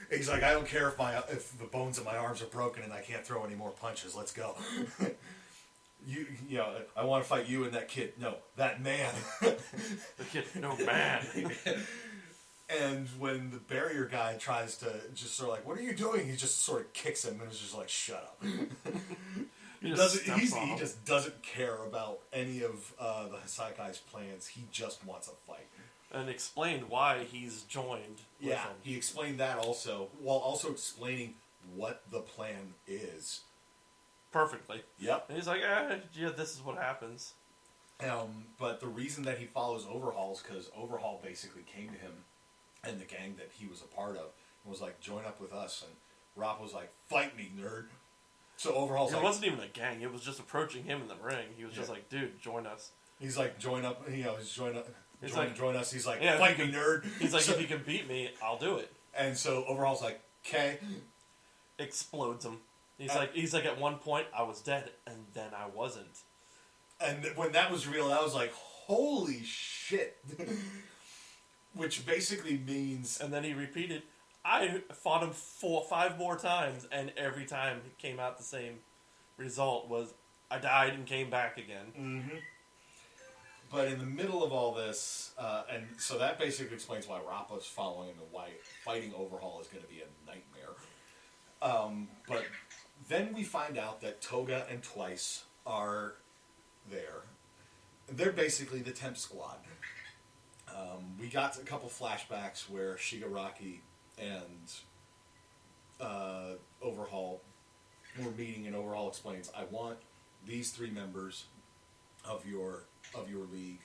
He's like, I don't care if the bones of my arms are broken and I can't throw any more punches. Let's go. You know, I want to fight you and that kid. No, that man.
The kid, no man.
And when the barrier guy tries to just sort of like, what are you doing? He just sort of kicks him and is just like, shut up. He just doesn't care about any of the Hasaikai's plans. He just wants a fight.
And explained why he's joined with him.
He explained that also, while also explaining what the plan is.
Perfectly.
Yep.
And he's like, yeah, this is what happens.
But the reason that he follows Overhaul is because Overhaul basically came to him and the gang that he was a part of and was like, join up with us. And Rob was like, fight me, nerd. So Overhaul's like...
It wasn't even a gang. It was just approaching him in the ring. He was just like, dude, join us.
He's like, join up. You know, he's join up. Join us. He's like,
yeah,
fight me, nerd.
He's like, if you can beat me, I'll do it.
And so Overhaul's like, okay.
Explodes him. He's like, at one point, I was dead, and then I wasn't.
And when that was real, I was like, holy shit. Which basically means...
And then he repeated, I fought him 5 more times, and every time it came out the same result was, I died and came back again.
Mm-hmm. But in the middle of all this, and so that basically explains why Rappa's following and why fighting Overhaul is going to be a nightmare. But then we find out that Toga and Twice are there. They're basically the temp squad. We got a couple flashbacks where Shigaraki and Overhaul were meeting, and Overhaul explains, I want these 3 members of your league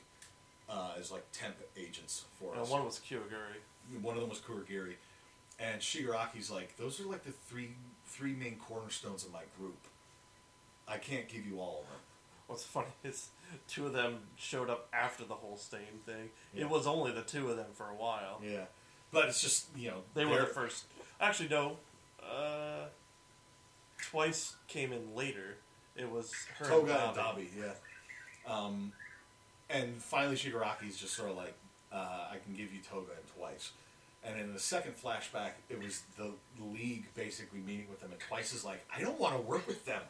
as like temp agents for us.
One was Kyoguri.
One of them was Kurogiri. And Shigaraki's like, those are like the three main cornerstones of my group. I can't give you all of them.
What's funny is 2 of them showed up after the whole Stain thing.
Yeah.
It was only the 2 of them for a while.
Yeah. But it's just, you know...
They were the first. Actually, no. Twice came in later. It was her
Toga and Dabi, yeah. And finally Shigaraki's just sort of like, I can give you Toga and Twice. And in the second flashback, it was the league basically meeting with them, and Twice is like, I don't want to work with them.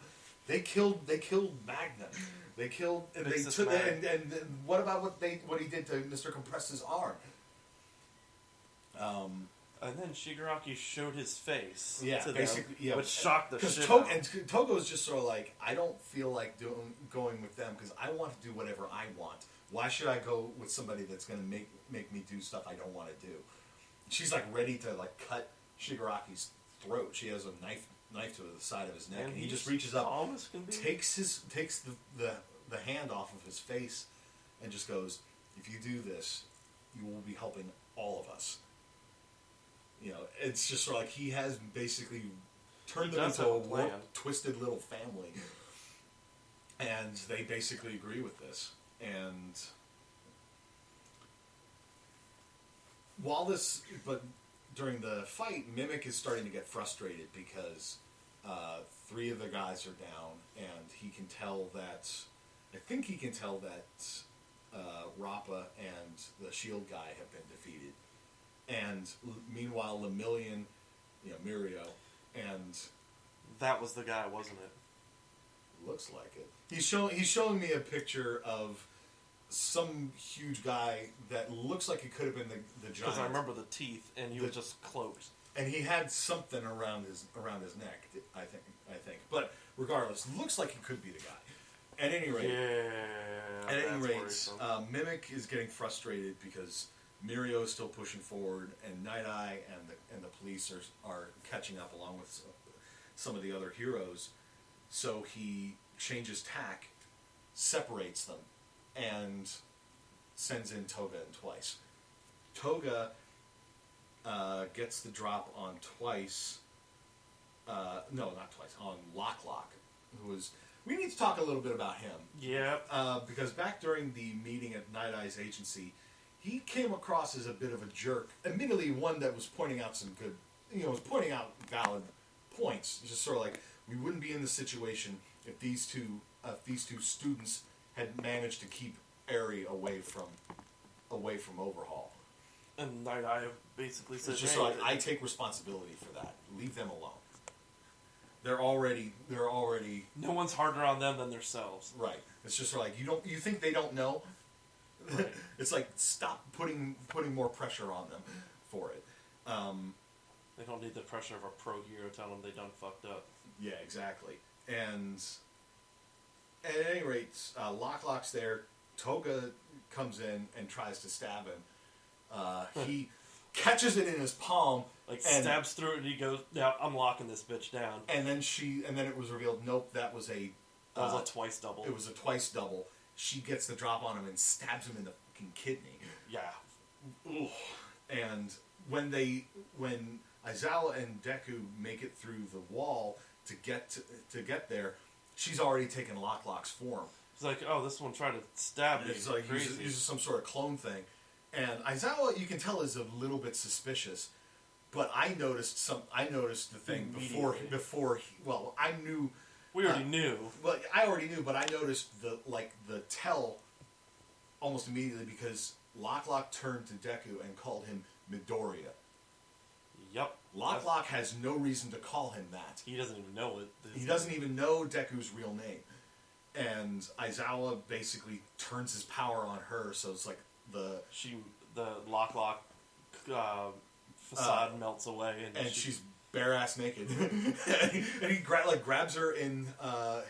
They killed Magnum. They killed, and they took, and what about what he did to Mr. Compress's arm?
And then Shigaraki showed his face.
Yeah,
to
basically,
them,
yeah,
which shocked the shit out.
And Togo's just sort of like, I don't feel like going with them because I want to do whatever I want. Why should I go with somebody that's going to make me do stuff I don't want to do? She's like ready to like cut Shigaraki's throat. She has a knife to the side of his neck, and he just reaches up, takes the hand off of his face, and just goes, "If you do this, you will be helping all of us." You know, it's just sort of like he has basically turned them into a warped, twisted little family, and they basically agree with this. And during the fight, Mimic is starting to get frustrated because 3 of the guys are down, and he can tell that. I think he can tell that Rappa and the Shield guy have been defeated, and meanwhile, Lemillion, Mirio, and
that was the guy, wasn't it?
Looks like it. He's showing me a picture of some huge guy that looks like it could have been the giant.
Because I remember the teeth, and he was just cloaked.
And he had something around his neck, I think. But regardless, looks like he could be the guy. At any rate, Mimic is getting frustrated because Mirio is still pushing forward, and Night Eye and the police are catching up along with some of the other heroes. So he changes tack, separates them, and sends in Toga and Twice. Toga gets the drop on Twice. No, not Twice. On Lock, who is... We need to talk a little bit about him.
Yeah.
Because back during the meeting at Night Eye's agency, he came across as a bit of a jerk. Admittedly, one that was pointing out some good... was pointing out valid points. Just sort of like, we wouldn't be in this situation if these two students had managed to keep Eri away from Overhaul.
And Night Eye basically says,
It's just
hey,
like, I take responsibility for that. Leave them alone. They're already
no one's harder on them than themselves.
right. It's just like you think they don't know.
Right.
It's like, stop putting more pressure on them for it.
They don't need the pressure of a pro hero telling them they done fucked up.
Yeah, exactly. And at any rate, Lock's there. Toga comes in and tries to stab him. He catches it in his palm,
like stabs through it, and he goes, "Now I'm locking this bitch down."
And then it was revealed, nope, that was a
twice double.
It was a twice double. She gets the drop on him and stabs him in the fucking kidney.
Yeah.
Ooh. And when Aizawa and Deku make it through the wall to get there, she's already taken Lock's form.
It's like, oh, this one tried to stab me.
It's like uses some sort of clone thing. And Aizawa, you can tell, is a little bit suspicious. But I noticed the thing before. I knew.
We already knew.
Well, I already knew, but I noticed the tell almost immediately because Lock turned to Deku and called him Midoriya.
Yep.
Lock has no reason to call him that.
He doesn't even know it.
He doesn't even know Deku's real name. And Aizawa basically turns his power on her, so it's like the
Lock facade melts away,
and she's bare ass naked. and he grabs her in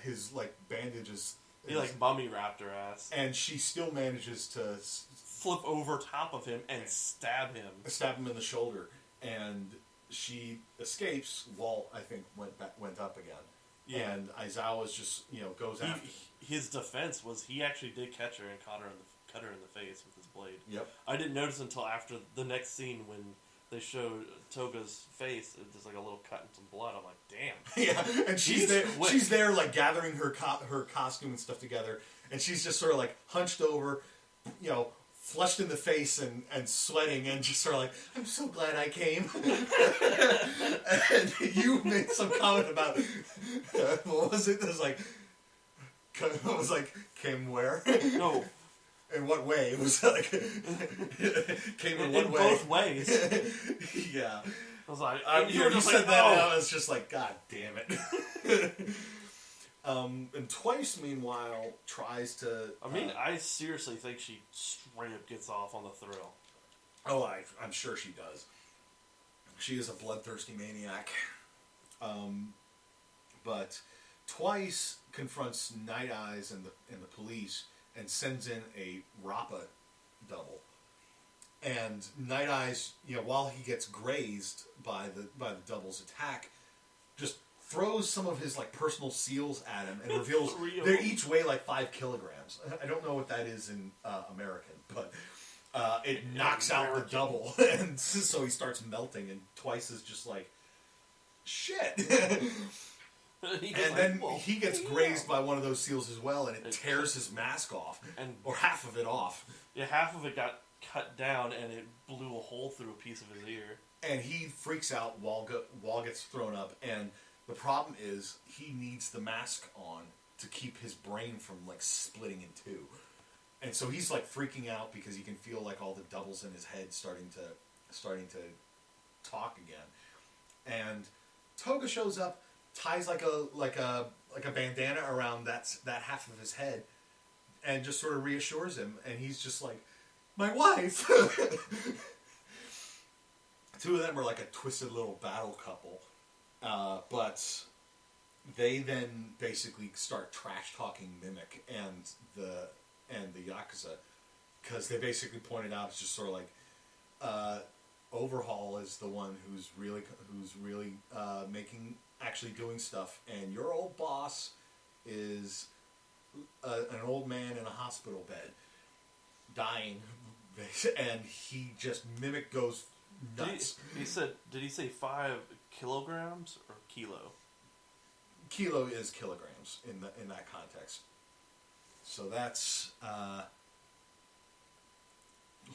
his bandages.
He mummy wrapped her ass,
and she still manages to
flip over top of him and stab him
in the shoulder, and she escapes. Walt, I think, went up again. Yeah. And Aizawa's just goes after.
His defense was he actually did catch her and cut her in the face with his blade.
Yep.
I didn't notice until after the next scene when they showed Toga's face. There's like a little cut and some blood. I'm like, damn.
Yeah, and she's there. Quick. She's there, gathering her costume and stuff together, and she's just sort of hunched over, flushed in the face and sweating, and just sort of I'm so glad I came. And you made some comment about what was it? It was came where?
No.
In what way? It was came in what way?
Both ways.
Yeah.
I was like,
you said that, and I was just like, God damn it. And Twice, meanwhile, tries to.
I seriously think she straight up gets off on the thrill.
Oh, I'm sure she does. She is a bloodthirsty maniac. But Twice confronts Night Eyes and the police and sends in a Rappa double. And Night Eyes, while he gets grazed by the double's attack, just throws some of his personal seals at him and reveals they each weigh 5 kilograms. I don't know what that is in American, but it knocks out the double, and so he starts melting. And Twice is just like, shit. And then he gets grazed by one of those seals as well, and it tears his mask off, or half of it off.
Yeah, half of it got cut down, and it blew a hole through a piece of his ear.
And he freaks out. Wall gets thrown up, and the problem is he needs the mask on to keep his brain from splitting in two. And so he's freaking out because he can feel all the doubles in his head starting to talk again. And Toga shows up, ties like a bandana around that half of his head, and just sort of reassures him. And he's just like, my wife. Two of them are a twisted little battle couple, but they then basically start trash talking Mimic and the Yakuza, because they basically pointed out it's just sort of Overhaul is the one who's really actually doing stuff, and your old boss is an old man in a hospital bed, dying, and Mimic goes nuts.
Did he say 5 kilograms or kilo?
Kilo is kilograms in that context. So that's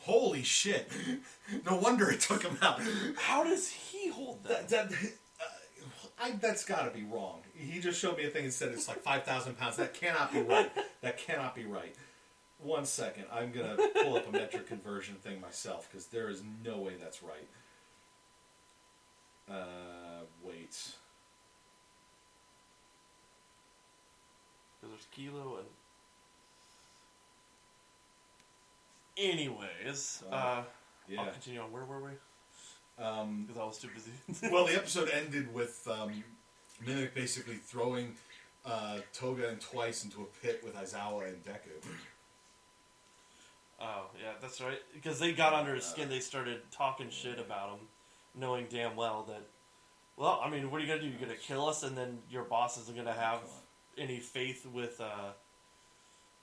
holy shit! No wonder it took him out.
How does he hold that?
That's got to be wrong. He just showed me a thing and said it's 5,000 pounds. That cannot be right. That cannot be right. 1 second. I'm going to pull up a metric conversion thing myself, because there is no way that's right. Wait.
Because there's kilo and... Anyways,
yeah.
I'll continue on. Where were we? Because I was too busy.
Well, the episode ended with Mimic basically throwing Toga and Twice into a pit with Aizawa and Deku.
Oh, yeah, that's right. Because they got under his skin, they started talking shit about him, knowing damn well that, well, I mean, what are you going to do? You're going to kill us, and then your boss isn't going to have any faith with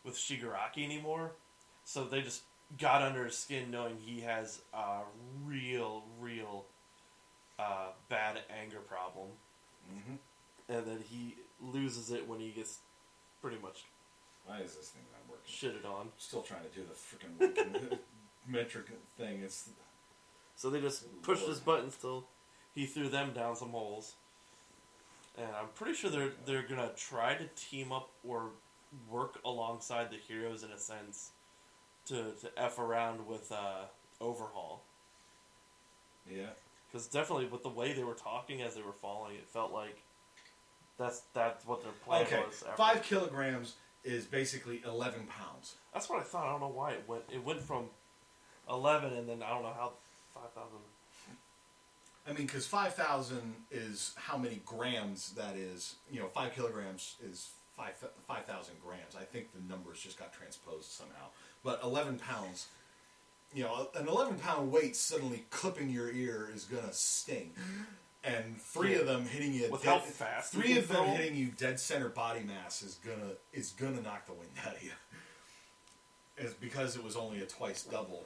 Shigaraki anymore? So they just got under his skin knowing he has a real bad anger problem.
Mm-hmm.
And then he loses it when he gets pretty much...
Why is this thing not working?
Shitted on.
Still trying to do the freaking metric thing.
So they just pushed his buttons till he threw them down some holes. And I'm pretty sure they're gonna try to team up or work alongside the heroes in a sense to F around with Overhaul.
Yeah.
Because definitely with the way they were talking as they were falling, it felt like that's what their plan was.
5 kilograms is basically 11 pounds.
That's what I thought. I don't know why it went from 11 and then I don't know how 5,000.
I mean, because 5,000 is how many grams that is. 5 kilograms is 5,000 grams. I think the numbers just got transposed somehow. But 11 pounds, an 11-pound weight suddenly clipping your ear is gonna sting. And 3 of them hitting you.
With how fast
3 of them hitting you dead center body mass is gonna knock the wind out of you. It's because it was only a twice double.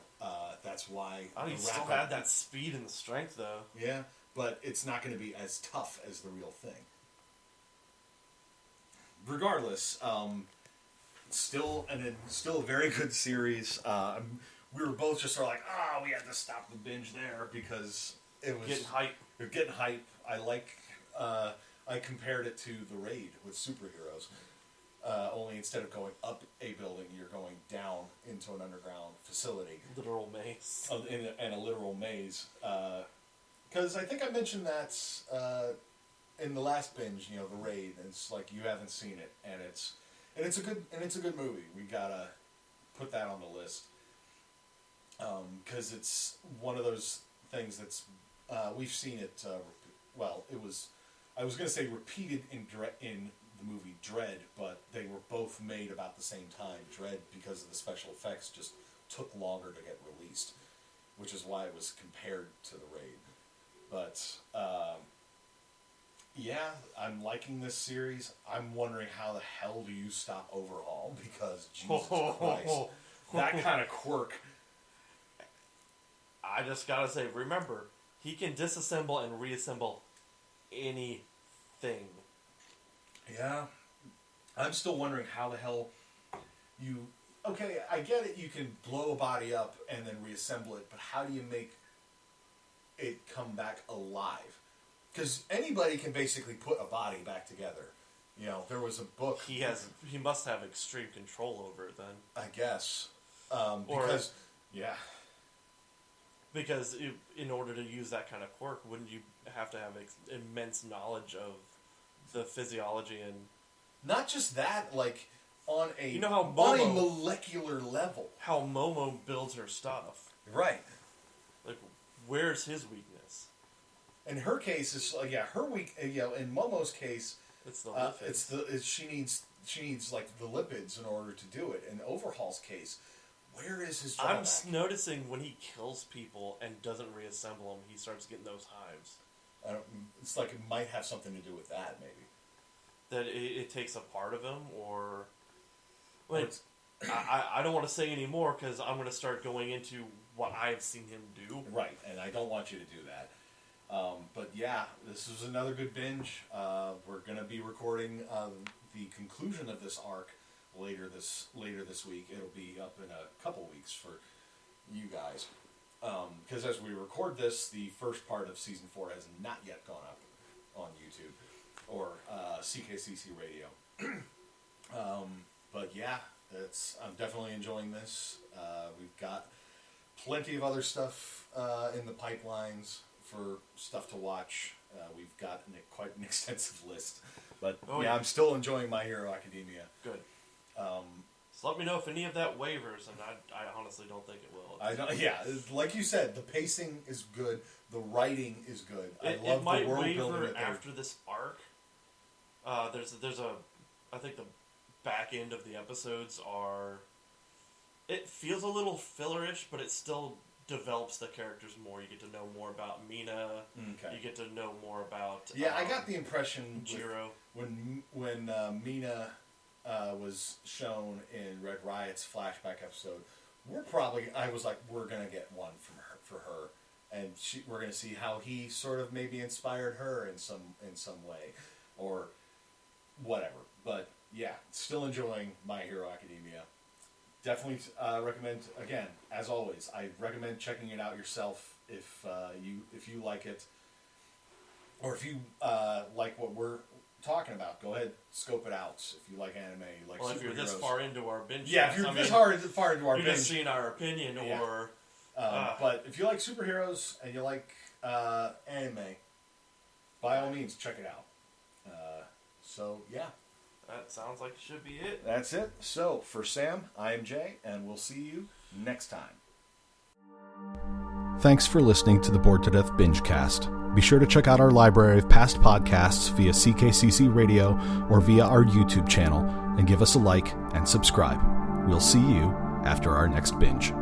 That's why.
Oh, he still had that speed and the strength, though.
Yeah, but it's not going to be as tough as the real thing. Regardless, still a very good series. We were both just sort of like, we had to stop the binge there because it was
getting hype.
Getting hype. I compared it to the Raid with superheroes. Only instead of going up a building, you're going down into an underground facility.
Literal maze.
In a literal maze. Because I think I mentioned that in the last binge, the Raid. And it's like you haven't seen it, and it's a good movie. We gotta put that on the list. Because it's one of those things that's we've seen it. I was gonna say repeated in the movie Dread, but they were both made about the same time. Dread, because of the special effects, just took longer to get released, which is why it was compared to the Raid. But yeah, I'm liking this series. I'm wondering how the hell do you stop Overhaul, because Jesus Christ, that kind of quirk.
I just gotta say, remember, he can disassemble and reassemble anything.
Yeah. I'm still wondering how the hell you... Okay, I get it, you can blow a body up and then reassemble it, but how do you make it come back alive? Because anybody can basically put a body back together. There was a book...
He must have extreme control over it then.
I guess. Because... Yeah.
Because in order to use that kind of quirk, wouldn't you have to have immense knowledge of the physiology and...
Not just that, like, on a
how
on a molecular level.
How Momo builds her stuff.
Right.
Like, where's his weakness?
In her case, it's in Momo's case,
it's the lipids.
She needs like the lipids in order to do it. In Overhaul's case, where is his drawback?
I'm noticing when he kills people and doesn't reassemble them, he starts getting those hives.
It's like it might have something to do with that, maybe.
That it takes a part of him, or... Like, I don't want to say any more, because I'm going to start going into what I've seen him do.
Right, and I don't want you to do that. But yeah, this was another good binge. We're going to be recording the conclusion of this arc later this week. It'll be up in a couple weeks for you guys. Because as we record this, the first part of Season 4 has not yet gone up on YouTube or CKCC Radio. But yeah, I'm definitely enjoying this. We've got plenty of other stuff in the pipelines for stuff to watch. We've got quite an extensive list. But I'm still enjoying My Hero Academia.
Good. So let me know if any of that wavers, and I honestly don't think it will.
Like you said, the pacing is good. The writing is good. I love
it might
the world building
waver after this arc. There's I think the back end of the episodes are. It feels a little fillerish, but it still develops the characters more. You get to know more about Mina.
Okay.
You get to know more about.
I got the impression
Jiro
when Mina was shown in Red Riot's flashback episode. I was like, we're gonna get one for her, and we're gonna see how he sort of maybe inspired her in some way, or whatever. But yeah, still enjoying My Hero Academia. Definitely recommend, again, as always, I recommend checking it out yourself if you like it, or if you like what we're talking about. Go ahead, scope it out. If you like anime, superheroes.
If you're this far into our binge,
if you're this far into our binge,
you're just seeing our opinion, or.
But if you like superheroes and you like anime, by all means, check it out.
That sounds like it should be it.
That's it. So, for Sam, I am Jay, and we'll see you next time. Thanks for listening to the Bored to Death Bingecast. Be sure to check out our library of past podcasts via CKCC Radio or via our YouTube channel, and give us a like and subscribe. We'll see you after our next binge.